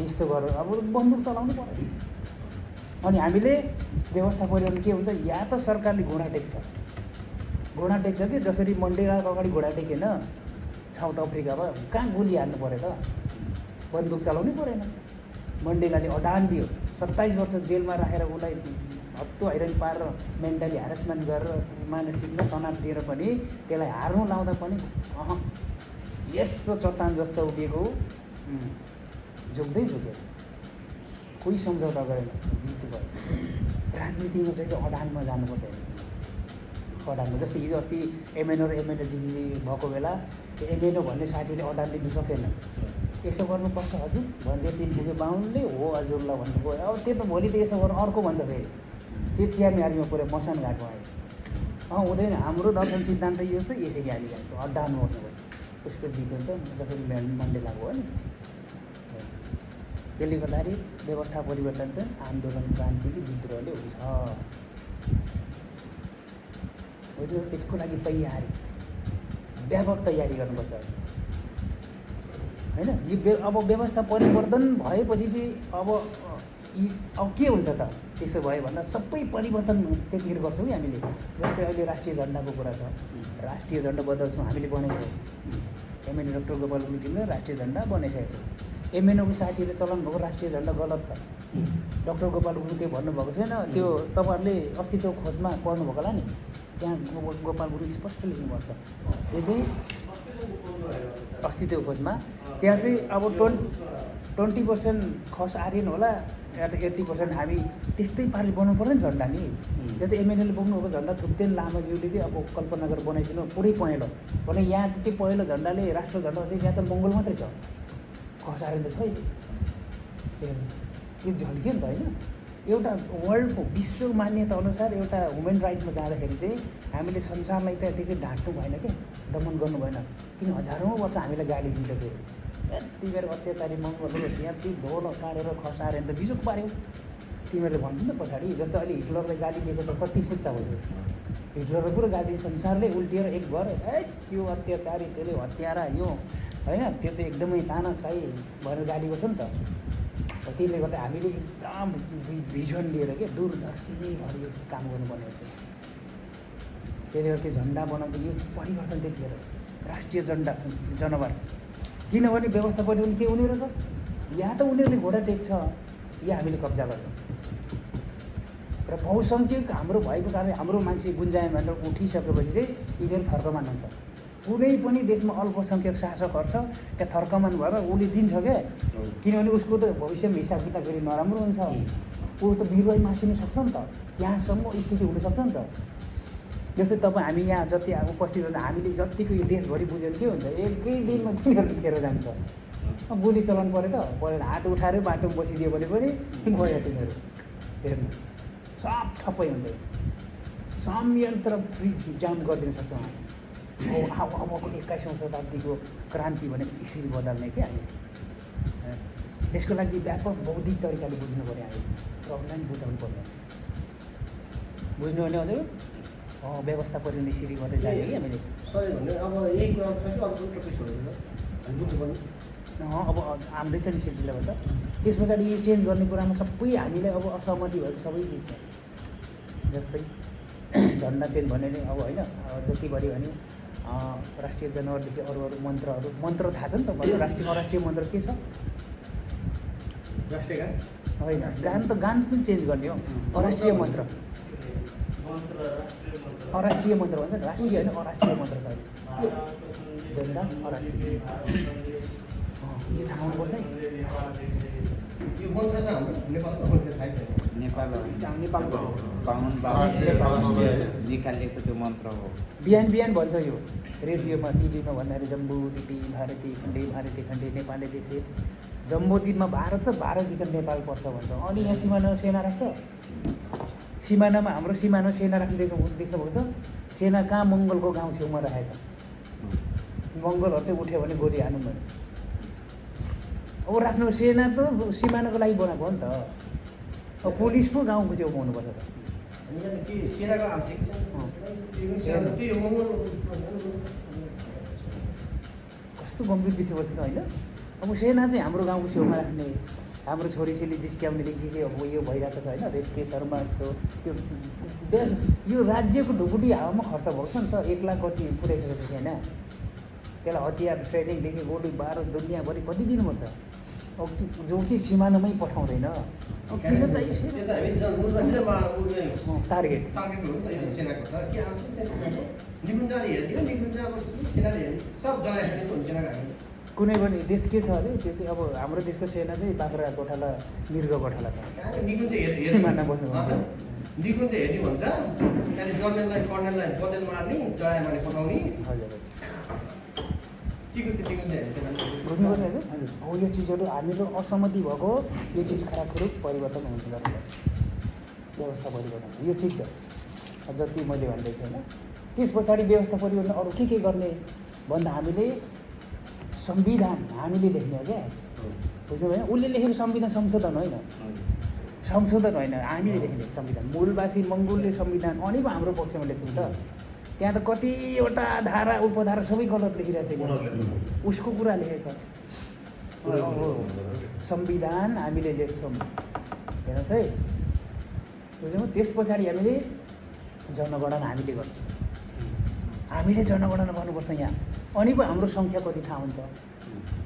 यस्तो गरेर अब बन्दुक चलाउनु पर्यो। अनि हामीले व्यवस्था परिवर्तन के हुन्छ, या त सरकारले घुँडा टेक्छ कि जसरी मण्डेलाको अगाडि घुँडा टेकेन साउथ अफ्रिकामा, कहाँ गोली हाल्नु पऱ्यो त, बन्दुक चलाउनै परेन। मण्डेलाले अडान दियो, 27 वर्ष जेलमा राखेर उसलाई हत्तु हैरान पारेर मेन्टली ह्यारेसमेन्ट गरेर मानसिक तनाव दिएर पनि त्यसलाई हार्नु लाउँदा पनि यस्तो चट्टान जस्तो उभिएको झुक्दै झुक्यो, कोही सम्झौता गरेन, जित भयो। राजनीतिमा चाहिँ अडानमा जानुपर्छ। अडानमा जस्तै हिजो अस्ति एमएनओ र एमएलएडिजी भएको बेला त्यो एमएनओ भन्ने साथीले अडान लिनु सकेन। यसो गर्नुपर्छ हजुर भन्दै 3 पुगे बाहुनले हो हजुरलाई भन्नुभयो। अब त्यो त भोलि त यसो गर्नु अर्को भन्छ फेरि, त्यो चियानिहारीमा पुरै मसान घाटमा आयो। हुँदैन, हाम्रो दर्शन सिद्धान्त यो छ, यसरी हामी जान्छ अड्डामा उठ्नु पर्छ, उसको जित हुन्छ। जसरी मण्डेलाको हो नि, त्यसले गर्दाखेरि व्यवस्था परिवर्तन चाहिँ आन्दोलन क्रान्तिले विद्रोहले हुन्छ। त्यसको लागि तयारी, व्यापक तयारी गर्नुपर्छ होइन। यो अब व्यवस्था परिवर्तन भएपछि चाहिँ अब के हुन्छ त, त्यसो भयो भन्दा सबै परिवर्तन त्यतिखेर गर्छौँ कि हामीले। जस्तै अहिले राष्ट्रिय झन्डाको कुरा छ, राष्ट्रिय झन्डा बदल्छौँ हामीले, बनाइसकेको छ। एमएनए डाक्टर गोपाल गुरुङले राष्ट्रिय झन्डा बनाइसकेको छ। एमएनओको साथीहरूले चलाउनु भएको राष्ट्रिय झन्डा गलत छ। डाक्टर गोपाल गुरुङ त्यो भन्नुभएको छैन, त्यो तपाईँहरूले अस्ति त्यो खोजमा पढ्नुभएको होला नि, त्यहाँ गोपाल गुरुङ स्पष्ट लेख्नुपर्छ। त्यो चाहिँ अस्ति त्यो खोजमा त्यहाँ चाहिँ अब 20% खस आर्यन होला या त 80% हामी त्यस्तै पाराले बनाउनु पर्दैन झन्डा नि। जस्तै एमएनएले बोक्नुभएको झन्डा थुप्तेन लामाज्यूले चाहिँ अब कल्पना गरेर बनाइदिनु पुरै पहेँलो भने, यहाँ त्यो पहेँलो झन्डाले राष्ट्र झन्डा चाहिँ यहाँ त मङ्गोल मात्रै छ, खस आर्यन त छैन। त्यो झल्क्यो नि त होइन। एउटा वर्ल्डको विश्व मान्यता अनुसार एउटा ह्युमन राइटमा जाँदाखेरि चाहिँ हामीले संसारलाई त त्यसै ढाँट्नु भएन क्या, दमन गर्नु भएन। किन हजारौँ वर्ष हामीलाई गाली दिन्छ त्यो तिमीहरू अत्याचारी मङ्गोलहरू त्यहाँ चाहिँ धोल काटेर खसाएर त बिजुक पाऱ्यौ तिमीहरूले भन्छ नि त पछाडि। जस्तो अहिले हिटलरलाई गाली दिएको छ, कति पुस्ता भयो हिटलरले पुरो गाली संसारले उल्टिएर एक भएर त्यो अत्याचारी, त्यसले हत्यारा यो होइन, त्यो चाहिँ एकदमै तानाशाही भनेर गाली गर्छ नि त। त्यसले गर्दा हामीले एकदम भिजन लिएर के दूरदर्शी भएर यो काम गर्नुपर्ने हुन्छ। त्यसले गर्दा त्यो झन्डा बनाउँदा यो परिवर्तन त्यतिखेर राष्ट्रिय झन्डा जनावर, किनभने व्यवस्था परिवर्तन के हुने रहेछ, या त उनीहरूले घोडा टेक्छ या हामीले कब्जा गर्छौँ। र बहुसङ्ख्यक हाम्रो भएको कारणले हाम्रो मान्छे गुन्जायम भनेर उठिसकेपछि चाहिँ यिनीहरू थर्कमान हुन्छ। कुनै पनि देशमा अल्पसङ्ख्यक शासकहरू छ, त्यहाँ थर्कमान भएर उसले दिन्छ क्या, किनभने उसको त भविष्यमा हिसाब किताब फेरि नराम्रो हुन्छ, ऊ त बिरुवा मासिनु सक्छ नि त, त्यहाँसम्म स्थिति हुनसक्छ नि त। जस्तै तपाईँ हामी यहाँ जति उपस्थित हुन्छ, हामीले जतिको यो देशभरि बुझ्यो भने के हुन्छ, एकै दिनमा तिनीहरू खेर जान्छ। गोली चलाउनु पऱ्यो त परेन, हात उठाएर बाटोमा बसिदियो भने पनि गयो तिनीहरू। हेर्नु सब ठप्पै हुन्छ, संयन्त्र फ्री जाम गरिदिन सक्छौँ हामी। अबको 21औँ शताब्दीको क्रान्ति भनेको यसरी बदल्ने क्या हामी। यसको लागि व्यापक बौद्धिक तरिकाले बुझ्नु पऱ्यो हामी, प्रब्लम बुझाउनु पऱ्यो। बुझ्नु भने हजुर व्यवस्था परिवर्तन यसरी गर्दै जाने कि हामीले। सरी भन्ने अब यही कुरा छ कि अर्को टपिक छोडेर हामी बुझ्नुपर्ने। अब आउँदैछ नि सिलसिलाबाट, त्यस पछाडि यो चेन्ज गर्ने कुरामा सबै हामीलाई अब असहमति भएको सबै चिज छ। जस्तै झन्डा चेन्ज भन्ने नै अब होइन, जति बढी भने राष्ट्रिय जनावरदेखि अरू मन्त्रहरू, मन्त्र थाहा छ नि त भन्नु, राष्ट्रिय अराष्ट्रिय मन्त्र के छ? राष्ट्रिय गान होइन, गान त गान पनि चेन्ज गर्ने हो, अराष्ट्रिय मन्त्र। अराष्ट्रिय मन्त्र भन्छ, राष्ट्रिय होइन अराष्ट्रिय मन्त्र छ झन्डा अराष्ट्रिय। यो थाहा हुनुपर्छ है। यो मन्त्र छ हाम्रो नेपालको मन्त्र थाहै छैन। नेपालको निकालेको त्यो मन्त्र हो। बिहान बिहान भन्छ यो रेडियोमा टिभीमा भन्दाखेरि जम्बू दिपी भारती खण्डे नेपाली देशे जम्बो दिनमा भारत छ, भारतभित्र नेपाल पर्छ भन्छ। अनि यहाँ सिमानामा सेना राख्छ, सिमानामा हाम्रो सिमाना सेना देख्नुभएको छ। सेना कहाँ? मङ्गोलको गाउँ छेउमा राखेको छ। मङ्गोलहरू चाहिँ उठ्यो भने गोली हान्नु भने अब राख्नु, सेना त सिमानाको लागि बनाएको हो नि त। अब पुलिस पो गाउँको छेउमा हुनुपर्छ त। सेनाको आवश्यक छ। कस्तो गम्भीर विषयवस्तु छ होइन। अब सेना चाहिँ हाम्रो गाउँको छेउमा राख्ने, हाम्रो छोरीचेली जिस्क्याउनेदेखि अब यो भइरहेको छ होइन, रेप केसहरूमा यस्तो त्यो देश यो राज्यको ढुकुटी हावामा खर्च भएको छ नि त। 1 लाख कति पुऱ्याइसकेपछि होइन, त्यसलाई हतियार ट्रेनिङदेखि गोली बारुद दुनियाँभरि कति दिनुपर्छ। अब जो कि सिमानामै पठाउँदैन, अब किन चाहियो सेना? यो त हामी मूलवासी टार्गेट टार्गेट हो नि त यो सेनाको त के आवश्यक छ सेनाको? निकुञ्जले हेरिदियो, निकुञ्ज अब सेनाले हेरि सब जलाइहाल्ने हुन्छ सेनाको हामी। कुनै पनि देश के छ अरे त्यो चाहिँ अब हाम्रो देशको सेना चाहिँ बाख्रा गोठाला मृग गोठाला छ। निकुञ्ज सिमाना बस्नु भन्छ। निकुञ्ज हेर्ने भन्छ, त्यहाँदेखि जनरललाई कर्णेललाई बदल मार्ने, जयामाले पठाउने, हजुर के को त्यो निकुञ्ज हेर्ने सेना। बुझ्नु पर्ने होइन। हो यो चिजहरू हामीहरू असहमति भएको यो चिज खराबखुरुब परिवर्तन हुन्छ गरेर व्यवस्था परिवर्तन यो चिज छ जति मैले भन्दै थिएँ होइन। त्यस पछाडि व्यवस्था परिवर्तन अरू के गर्ने भन्दा हामीले संविधान हामीले लेख्ने हो क्या, बुझ्नु भएन? उसले लेखेको संविधान संशोधन होइन, संशोधन होइन, हामीले लेख्ने संविधान। मूलवासी मङ्गोलले संविधान अनि पो हाम्रो पक्षमा लेख्छौँ त। त्यहाँ त कतिवटा धारा उपधारा सबै गलत लेखिरहेछ कि उसको कुरा लेखेछ। संविधान हामीले लेख्छौँ हेर्नुहोस् है, बुझ्यौँ? त्यस पछाडि हामीले जनगणना हामीले गर्छौँ, हामीले जनगणना गर्नुपर्छ यहाँ, अनि पो हाम्रो सङ्ख्या कति थाहा हुन्छ।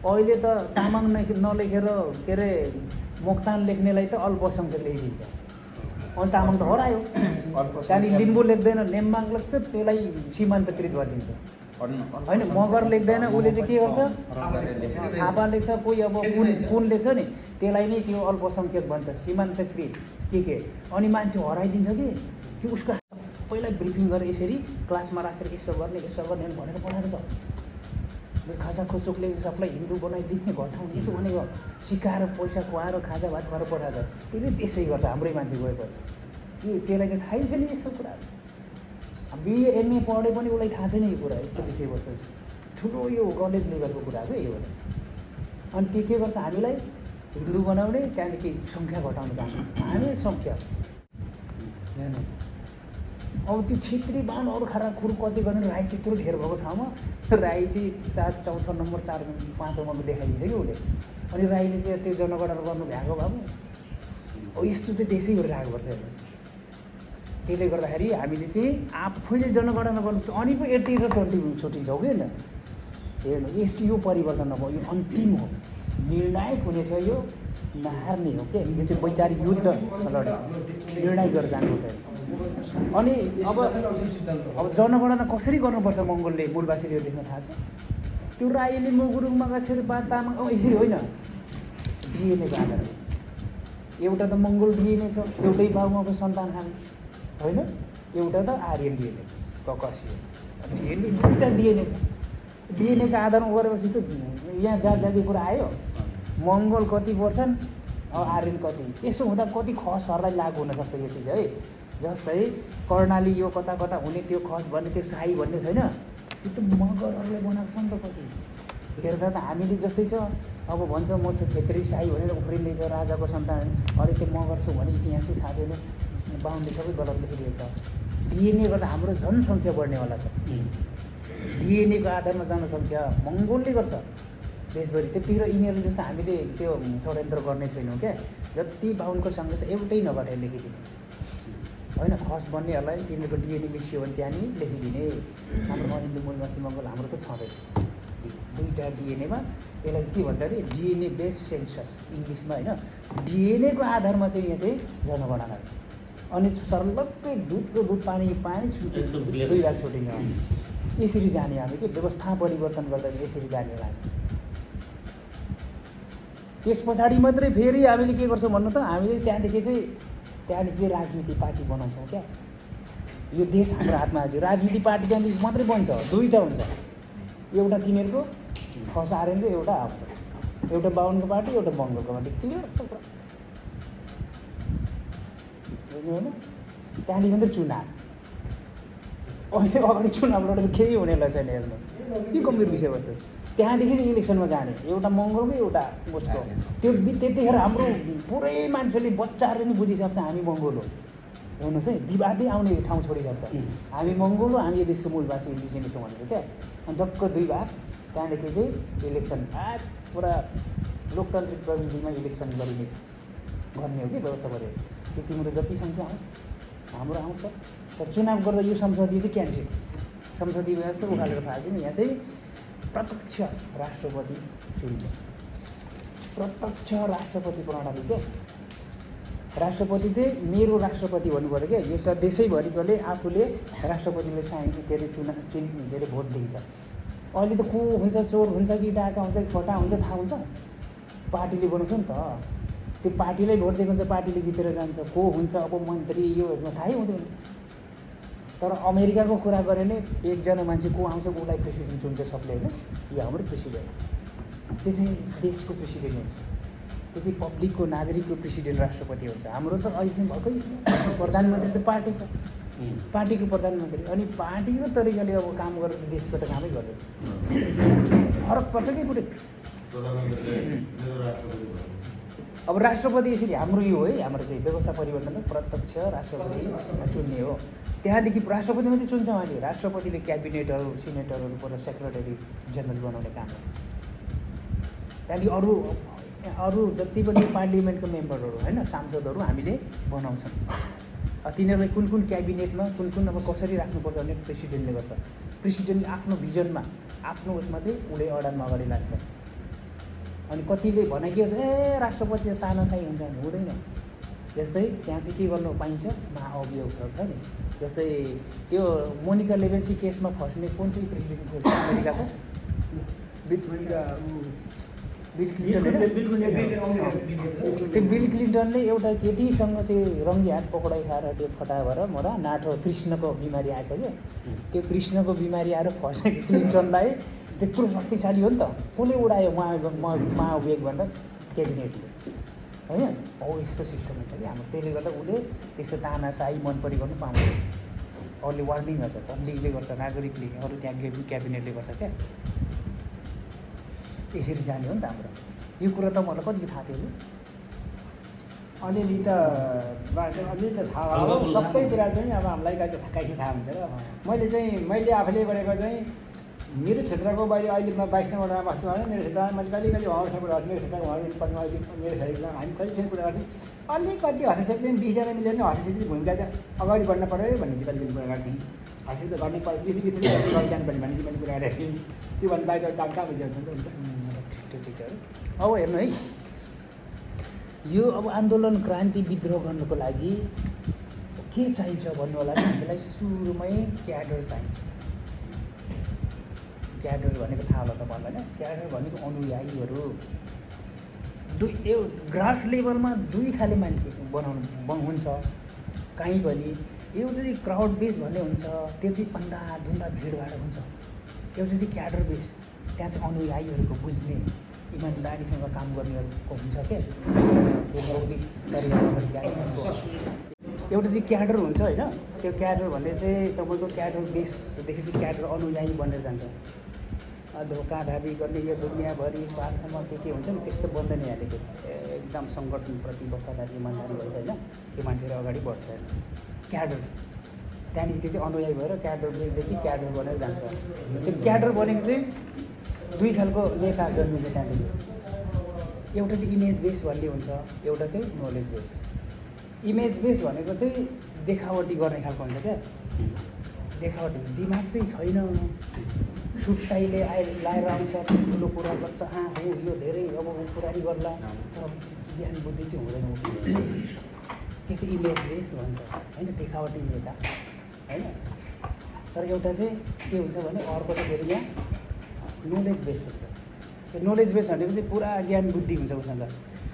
अहिले त तामाङ नलेखेर के अरे मोक्तान लेख्नेलाई त अल्पसङ्ख्यक लेखिदिन्छ, अनि तामाङ त हरायो। त्यहाँदेखि लिम्बू लेख्दैन, नेम्बाङ लेख्छ, त्यसलाई सीमान्तकृत गरिदिन्छ होइन। मगर लेख्दैन, उसले चाहिँ के गर्छ, थापा लेख्छ, कोही अब पुन लेख्छ नि, त्यसलाई नै त्यो अल्पसङ्ख्यक भन्छ, सीमान्तकृत के अनि मान्छे हराइदिन्छ कि उसको पहिला ब्रिफिङ गरेर यसरी क्लासमा राखेर यसो गर्ने भनेर पठाएको छ। खाजा खोचोक लेखेर सबलाई हिन्दू बनाइदिने घटाउने यसो भनेको सिकाएर पैसा खुवाएर खाजा भात खुवाएर पठाएको छ। त्यसले त्यसै गर्छ हाम्रै मान्छे गएपछि कि त्यसलाई त थाहै छैन यस्तो कुराहरू। बिए एमए पढे पनि उसलाई थाहा छैन यो कुरा, यस्तो विषयवस्तु ठुलो यो कलेज लेभलको कुरा हो यो। अनि त्यो के गर्छ, हामीलाई हिन्दू बनाउने, त्यहाँदेखि सङ्ख्या घटाउने काम। हामी सङ्ख्या अब त्यो छेत्री बाहुन अरू खाराखुर कति गर्ने, राई त्यत्रो धेर भएको ठाउँमा राई चाहिँ चौथो नम्बर 4-5 नम्बरमा देखाइदिन्छ कि उसले। अनि राईले त्यो जनगणना गर्नु भ्याएको बाबु, अब यस्तो चाहिँ देशै गरिरहेको पर्छ। त्यसले गर्दाखेरि हामीले चाहिँ आफैले जनगणना गर्नुपर्छ, अनि पो 80 र 20 छुट्टिन्छौँ कि होइन। हेर्नु यस्तो यो परिवर्तन अब यो अन्तिम हो, निर्णायक हुनेछ, यो नहार्ने हो क्या। यो चाहिँ वैचारिक युद्ध लड्ने निर्णय गरेर जानुपर्छ। अनि अब जनगणना कसरी गर्नुपर्छ मङ्गोलले मूलवासीले यो देशमा थाहा छ। त्यो राई लिम्बू गुरुङ मगर शेर्पा तामाङ अब यसरी होइन, डिएनएको आधारमा। एउटा त मङ्गोल डिएनए छ, एउटै बाबुमाको सन्तान हामी होइन, एउटा त आर्यन डिएनए छ, ककसियो डिएनए, दुईवटा डिएनए छ। डिएनएको आधारमा गरेपछि त यहाँ जात कुरा आयो, मङ्गोल कति पर्छन् अब आर्यन कति। यसो हुँदा कति खसहरूलाई लागु हुनसक्छ यो चिज है। जस्तै कर्णाली यो कता कता हुने त्यो खस भन्ने त्यो साई भन्ने छैन, त्यो त मगरहरूले बनाएको छ नि त। कति हेर्दा त हामीले जस्तै छ। अब भन्छ म चाहिँ छेत्री साई भनेर उफ्रिँदैछ, राजाको सन्तान, अरे त्यो मगर छु भने इतिहासै थाहा छैन, बाहुनले सबै गलत लेखिदिएछ। डिएनए गर्दा हाम्रो जनसङ्ख्या बढ्नेवाला छ। डिएनएको आधारमा जनसङ्ख्या मङ्गोलले गर्छ देशभरि, त्यतिखेर यिनीहरू जस्तो हामीले त्यो षड्यन्त्र गर्ने छैनौँ क्या। जति बाहुनको सङ्ख्या छ एउटै नगरेर लेखिदिने होइन, खस बन्नेहरूलाई तिनीहरूको डिएनए मिसियो भने त्यहाँनिर लेखिदिने। हाम्रो हिन्दू मूलवासी मङ्गोल हाम्रो त छँदैछ दुईवटा डिएनएमा। यसलाई चाहिँ के भन्छ अरे डिएनए बेस सेन्सस इङ्ग्लिसमा होइन। डिएनएको आधारमा चाहिँ यहाँ चाहिँ जनगणना, अनि सर्लक्कै दुध पानी छुट्यो 2 भाग छुट्टिने। यसरी जाने हामी कि व्यवस्था परिवर्तन गर्दा यसरी जाने हामी। त्यस पछाडि मात्रै फेरि हामीले के गर्छौँ भन्नु त, हामीले त्यहाँदेखि चाहिँ राजनीति पार्टी बनाउँछौँ क्या। यो देश हाम्रो हातमा आज राजनीति पार्टी त्यहाँदेखि मात्रै बन्छ, 2टा हुन्छ, एउटा तिनीहरूको खस आर्यनको, एउटा हाम्रो, एउटा बाहुनको पार्टी, एउटा बङ्गलको पार्टी। क्लियर छ कुरा, बुझ्नु होइन। त्यहाँदेखि मात्रै चुनाव, अहिले अगाडि चुनाव लडेर केही हुनेलाई छैन। हेर्नु के गम्भीर विषयवस्तु। त्यहाँदेखि चाहिँ इलेक्सनमा जाने, एउटा मङ्गलको एउटा उसको। त्यो त्यतिखेर हाम्रो पुरै मान्छेले बच्चाहरूले नि बुझिसक्छ हामी मङ्गोल हो। हेर्नुहोस् है, विवादै आउने ठाउँ छोडिसक्छ। हामी मङ्गोल हो, हामी यो देशको मूलवासी इन्डिजिनियस हो भनेर क्या। अनि टक्क 2 भाग त्यहाँदेखि चाहिँ इलेक्सन पुरा लोकतान्त्रिक प्रविधिमा इलेक्सन गरिने गर्ने हो कि व्यवस्था गरेर त्यो तिम्रो जति सङ्ख्या आउँछ हाम्रो आउँछ तर चुनाव गर्दा यो संसदीय चाहिँ क्यान्सल संसदीय व्यवस्था उखालेर फाल्दैन यहाँ चाहिँ प्रत्यक्ष राष्ट्रपति चुन्छ प्रत्यक्ष राष्ट्रपति प्रणाली क्या राष्ट्रपति चाहिँ मेरो राष्ट्रपति भन्नु पऱ्यो क्या यो देशैभरिकोले आफूले राष्ट्रपतिले के अरे के अरे भोट दिन्छ अहिले त को हुन्छ चोर हुन्छ कि डाका हुन्छ कि फटा हुन्छ थाहा हुन्छ पार्टीले बनाउँछ नि त त्यो पार्टीलाई भोट दिएको हुन्छ पार्टीले जितेर जान्छ को हुन्छ अब मन्त्री योहरूमा थाहै हुँदैन तर अमेरिकाको कुरा गरे नै एकजना मान्छे को आउँछ उसलाई प्रेसिडेन्ट हुन्छ सबले होइन यो हाम्रो प्रेसिडेन्ट त्यो चाहिँ देशको प्रेसिडेन्ट हुन्छ त्यो चाहिँ पब्लिकको नागरिकको प्रेसिडेन्ट राष्ट्रपति हुन्छ हाम्रो त अहिले चाहिँ भएकै प्रधानमन्त्री त पार्टीको प्रधानमन्त्री अनि पार्टीको तरिकाले अब काम गरेर देशको त कामै गर्दैन फरक पर्छ कि पुरै अब राष्ट्रपति यसरी हाम्रो यो है हाम्रो चाहिँ व्यवस्था परिवर्तन प्रत्यक्ष राष्ट्रपति चुन्ने हो त्यहाँदेखि राष्ट्रपति मात्रै चुन्छ उहाँले राष्ट्रपतिले क्याबिनेटहरू सिनेटरहरू पर सेक्रेटरी जेनरल बनाउने काम हो त्यहाँदेखि अरू जति पनि पार्लिमेन्टको मेम्बरहरू होइन सांसदहरू हामीले बनाउँछौँ तिनीहरूलाई कुन कुन क्याबिनेटमा कुन अब कसरी राख्नुपर्छ भने प्रेसिडेन्टले गर्छ प्रेसिडेन्टले आफ्नो भिजनमा आफ्नो उसमा चाहिँ उसले अडानमा अगाडि लाग्छ अनि कतिले भने के हुन्छ ए राष्ट्रपति तानाशाही हुन्छ भने हुँदैन जस्तै त्यहाँ चाहिँ के गर्नु पाइन्छ महाअभियोगहरू छ नि जस्तै त्यो मोनिका लेवेन्सी केसमा फस्ने कुन चाहिँ प्रेसिडेन्ट थियो अमेरिकाको बिल क्लिन्टन त्यो बिल क्लिन्टनले एउटा केटीसँग चाहिँ रङ्गी हात पक्राइ खाएर त्यो फटा भएर मरा नाठो कृष्णको बिमारी आएछ क्या त्यो कृष्णको बिमारी आएर फसेको क्लिन्टनलाई त्यत्रो शक्तिशाली हो नि त कसले उडायो महाअभियोग भन्दा क्याबिनेटले होइन हो यस्तो सिस्टम हुन्छ कि हाम्रो त्यसले गर्दा उसले त्यस्तो तानाशाही मन परी गर्नु पाउँदैन अरूले वार्निङ गर्छ पब्लिकले गर्छ नागरिकले अरू त्यहाँ क्याबिनेटले गर्छ क्या यसरी जाने हो नि त हाम्रो यो कुरा त मलाई कतिको थाहा थियो अलिअलि त थाहा भयो सबै कुरा चाहिँ अब हामीलाई काहीँ थाहा हुन्छ र मैले आफूले गरेको चाहिँ मेरो क्षेत्रको बाहिर अहिले म 22 नम्बरमा बस्छु भने मेरो क्षेत्रमा मैले कहिले उहाँहरूसँग कुरा गर्थेँ मेरो क्षेत्रको उहाँहरू अहिले मेरो क्षेत्रमा हामी कहिलेसम्म कुरा गर्थ्यौँ अलिकति हस्तक्षेप चाहिँ 20 जना मिलेर हस्तक्षेपको भूमिका चाहिँ अगाडि बढ्न पऱ्यो भन्ने चाहिँ कहिले कुरा गर्थेँ हस्तक्षेप गर्नै पऱ्यो पृथ्वी गरी जानुपर्ने भन्ने चाहिँ मैले कुरा गरेको थिएँ त्योभन्दा बाहिर काम कहाँ बुझ्छ ठिक अब हेर्नु है यो अब आन्दोलन क्रान्ति विद्रोह गर्नुको लागि के चाहिन्छ भन्नु होला हामीलाई सुरुमै क्याडर चाहिन्छ क्याडर भनेको थाहा होला तपाईँलाई होइन क्याडर भनेको अनुयायीहरू ग्रास लेभलमा दुई खाले मान्छे बनाउनु हुन्छ कहीँ पनि एउटा चाहिँ क्राउड बेस भन्ने हुन्छ त्यो चाहिँ अन्धाधुन्दा भिडभाड हुन्छ एउटा चाहिँ क्याडर बेस त्यहाँ चाहिँ अनुयायीहरूको बुझ्ने इमान्दारीसँग काम गर्नेहरूको हुन्छ क्या त्यो बौद्धिक तरिकाबाट जाने एउटा चाहिँ क्याडर हुन्छ होइन त्यो क्याडर भन्ने चाहिँ तपाईँको क्याडर बेसदेखि चाहिँ क्याडर अनुयायी बनेर जान्छ धोकाधारी गर्ने यो दुनियाँभरि स्वार्थमा के हुन्छ नि त्यस्तो बन्दैन यहाँदेखि एकदम सङ्गठनप्रति वफादारी इमान्दारी भन्छ होइन त्यो मान्छेहरू अगाडि बढ्छ होइन क्याडर त्यहाँदेखि त्यो चाहिँ अनुयायी भएर क्याडर बेसदेखि क्याडर बनेर जान्छ त्यो क्याडर बनेको चाहिँ दुई खालको नेता जन्मिन्छ त्यहाँदेखि एउटा चाहिँ इमेज बेस भन्ने हुन्छ एउटा चाहिँ नलेज बेस इमेज बेस भनेको चाहिँ देखावटी गर्ने खालको हुन्छ क्या देखावटी दिमाग चाहिँ छैन सुट्टाइले लाएर आउँछ ठुलो कुरा गर्छ हो यो धेरै अब कुरानी गर्ला तर ज्ञान बुद्धि चाहिँ हुँदैन त्यो चाहिँ इमेज बेस भन्छ होइन देखावटी नेता होइन तर एउटा चाहिँ के हुन्छ भने अर्को चाहिँ फेरि यहाँ नलेज बेस हुन्छ त्यो नलेज बेस भनेको चाहिँ पुरा ज्ञान बुद्धि हुन्छ उसँग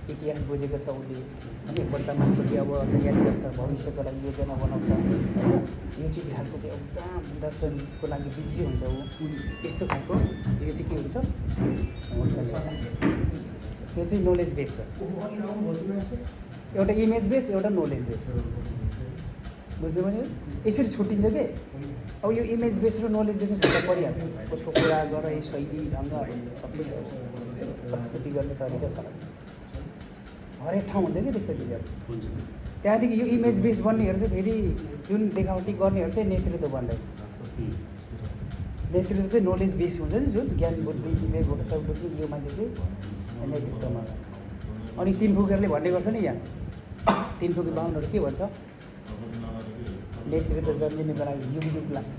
इतिहास बुझेको छ उसले होइन वर्तमानको कि अब तयारी गर्छ भविष्यको लागि योजना बनाउँछ होइन यो चिज खालको चाहिँ एकदम दर्शनको लागि दिव्य हुन्छ ऊ यस्तो खालको यो चाहिँ के हुन्छ त्यो चाहिँ नलेज बेस हो एउटा इमेज बेस एउटा नलेज बेस बुझ्नु भने यसरी छुट्टिन्छ कि अब यो इमेज बेस र नलेज बेस छुट्टा परिहाल्छ उसको कुरा गराइ शैली ढङ्गहरू सबै प्रस्तुति गर्ने तरिका छ हरेक ठाउँ हुन्छ कि त्यस्तो चिजहरू त्यहाँदेखि यो इमेज बेस बन्नेहरू चाहिँ फेरि जुन देखावटी गर्नेहरू चाहिँ नेतृत्व बन्दैन नेतृत्व चाहिँ नलेज बेस हुन्छ नि जुन ज्ञान बुद्धि विवेक सब बुद्धि यो मान्छे चाहिँ नेतृत्वमा लाग्छ। अनि तिनफुकेरले भन्ने गर्छ नि यहाँ तिनफुके बाहुनहरू के भन्छ नेतृत्व जन्मिने बेला युग युग लाग्छ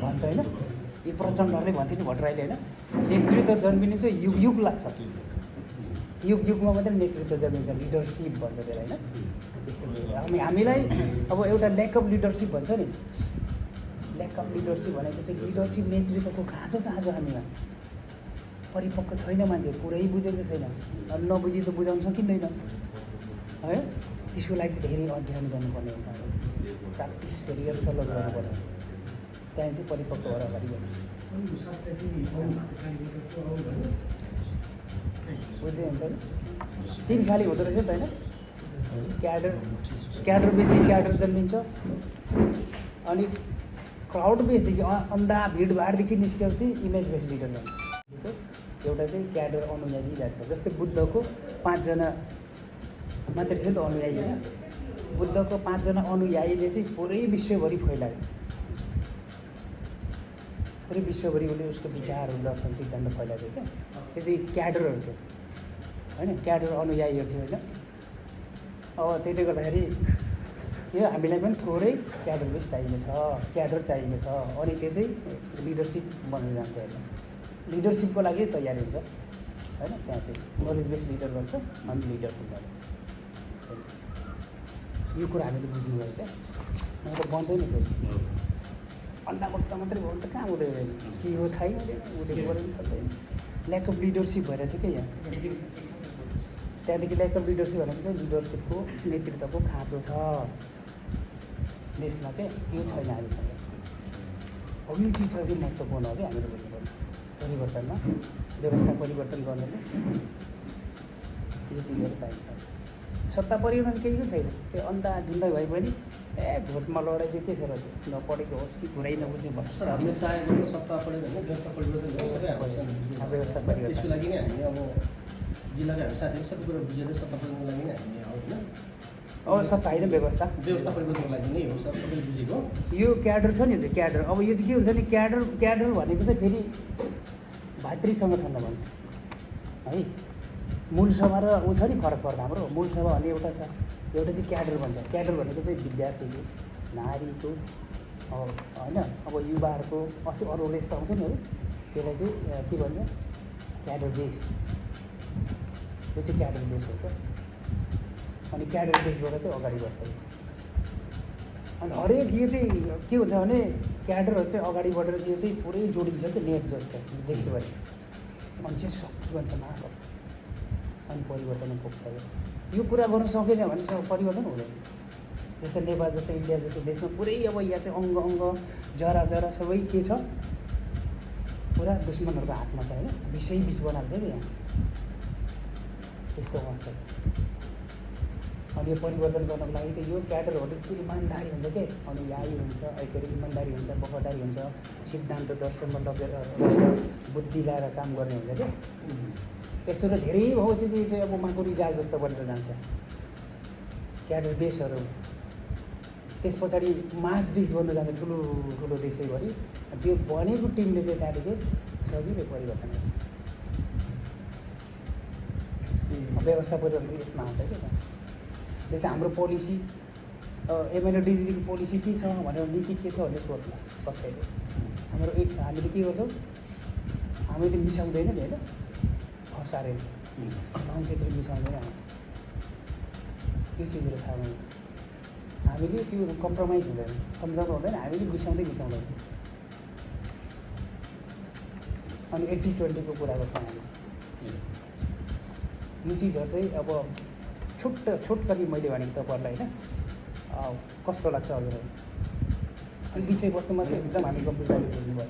भन्छ होइन। यो प्रचण्डहरूले भन्थ्यो नि भट्टराईले होइन नेतृत्व जन्मिने चाहिँ युग युग लाग्छ। युग युगमा मात्रै नेतृत्व जन्मिन्छ लिडरसिप भन्छ त्यसलाई होइन। हामीलाई अब एउटा ल्याक अफ लिडरसिप भन्छ नि ल्याक अफ लिडरसिप भनेको चाहिँ लिडरसिप नेतृत्वको खाँचो छ आज हामीमा परिपक्व छैन मान्छे पुरै बुझेको छैन अनि नबुझी त बुझाउन सकिँदैन है। त्यसको लागि धेरै अध्ययन गर्नुपर्ने हुन्छ प्र्याक्टिस रिहर्सल गर्नुपर्छ त्यहाँ चाहिँ परिपक्व भएर अगाडि गर्नु बुझ्दै हुन्छ नि। तिन खाली हुँदो रहेछ होइन क्याडर बेसदेखि क्याडर जन्मिन्छ अनि क्राउड बेसदेखि अन्धा भिडभाडदेखि निस्केपछि इमेज बेस लिडर जान्छ। एउटा चाहिँ क्याडर अनुयायी जान्छ जस्तै बुद्धको 5 जना मात्रै थियो नि त अनुयायी होइन बुद्धको 5 जना अनुयायीले चाहिँ पुरै विश्वभरि फैलाएको छ पुरै विश्वभरि उसले उसको विचारहरू दर्शन सिद्धान्त फैलाएको थियो क्या त्यो चाहिँ क्याडरहरू थियो होइन क्याडर अनुयायीहरू थियो होइन। अब त्यसले गर्दाखेरि यो हामीलाई पनि थोरै क्याडर बेस चाहिनेछ क्याडर चाहिनेछ अनि त्यो चाहिँ लिडरसिप बनेर जान्छ होइन। लिडरसिपको लागि तयारी हुन्छ होइन त्यहाँ चाहिँ नलेज बेस लिडर गर्छ अनि लिडरसिप गर्छ। यो कुरा हामीले बुझ्नु भयो क्या म त बन्दैन फेरि अन्डा बट्टा मात्रै भयो भने त कहाँ हुँदैन के हो थाहै हुँदैन उसले बोल्नु पनि सक्दैन। ल्याक अफ लिडरसिप भएर चाहिँ क्या यहाँ त्यहाँदेखि ल्याक अफ लिडरसिप भनेको चाहिँ लिडरसिपको नेतृत्वको खाँचो छ देशमा क्या त्यो छैन अहिलेसम्म। अब यो चिजहरू चाहिँ महत्त्वपूर्ण हो क्या हामीले बुझ्नुपर्ने परिवर्तनमा व्यवस्था परिवर्तन गर्नेले यो चिजहरू चाहिन्छ। सत्ता परिवर्तन केही छैन त्यो अन्त जिन्दै भए पनि भोटमा लडाइदियो के छ र त्यो नपढेको होस् कि कुरै नबुझ्ने भन्छ हामीले चाहेको सत्ता परिवर्तन व्यवस्था परिवर्तन सबै हाम्रो व्यवस्था परिवर्तन त्यसको लागि नै हामीले अब जिल्लाका हामी साथीहरू सबै कुरा बुझेर सत्ता परिवर्तनको लागि नै हामीले होइन अब सत्ता होइन व्यवस्था परिवर्तनको लागि नै हो सबैले बुझेको यो क्याडर छ नि क्याडर। अब यो चाहिँ के हुन्छ नि क्याडर भनेको चाहिँ फेरि भातृ सङ्गठनलाई भन्छ है। मूल सभा र ऊ छ नि फरक हाम्रो मूल सभा भन्ने एउटा छ एउटा चाहिँ क्याडर भन्छ। क्याडर भनेको चाहिँ विद्यार्थीको नारीको होइन अब युवाहरूको अस्ति अरूले यस्तो आउँछ नि है त्यसलाई चाहिँ के भन्छ क्याडर बेस यो चाहिँ क्याडर बेस हो क्या। अनि क्याडर बेसबाट चाहिँ अगाडि बढ्छ अनि हरेक यो चाहिँ के हुन्छ भने क्याडरहरू चाहिँ अगाडि बढेर चाहिँ यो चाहिँ पुरै जोडिन्छ क्या नेट जस्तो देशभरि मान्छे शक्ति बन्छ महाशक्ति अनि परिवर्तन पुग्छ। यो कुरा गर्नु सकेन भने चाहिँ परिवर्तन हुँदैन। जस्तै नेपाल जस्तो इन्डिया जस्तो देशमा पुरै अब यहाँ चाहिँ अङ्ग जरा सबै के छ पुरा दुश्मनहरूको हातमा छ होइन विषय बिच बनाएको छ कि यहाँ त्यस्तो अवस्था छ। अनि यो परिवर्तन गर्नको लागि चाहिँ यो क्याडरहरू चाहिँ इमान्दारी हुन्छ के अनुयायी हुन्छ के अरे इमान्दारी हुन्छ वफादारी हुन्छ सिद्धान्त दर्शनमा लगेर बुद्धि लगाएर काम गर्ने हुन्छ क्या। यस्तो र धेरै भएपछि चाहिँ अब माकुरी जाल जस्तो बनेर जान्छ क्याडर बेसहरू। त्यस पछाडि मास देश बन्न जान्छ ठुलो ठुलो देशैभरि त्यो बनेको टिमले चाहिँ त्यहाँदेखि सजिलै परिवर्तन गर्छ। व्यवस्था परिवर्तन यसमा आउँछ क्या। जस्तै हाम्रो पोलिसी एमएलए डिजिटल पोलिसी के छ भनेर नीति के छ भनेर सोध्ला कसैले हाम्रो हामीले के गर्छौँ हामीले मिसाउँदैन नि होइन फसारे मान्छेले मिसाउँदैन यो चिजहरू थाहा भयो हामीले त्यो कम्प्रोमाइज हुँदैन सम्झाउनु हुँदैन हामीले मिसाउँदैन। अनि 80-20 को कुरा गर्छौँ हामी यो चिजहरू चाहिँ अब छोटकरी मैले भनेको तपाईँहरूलाई होइन कस्तो लाग्छ हजुरहरू अनि विषयवस्तुमा चाहिँ एकदम हामी गम्भीरताले बुझ्नु भयो।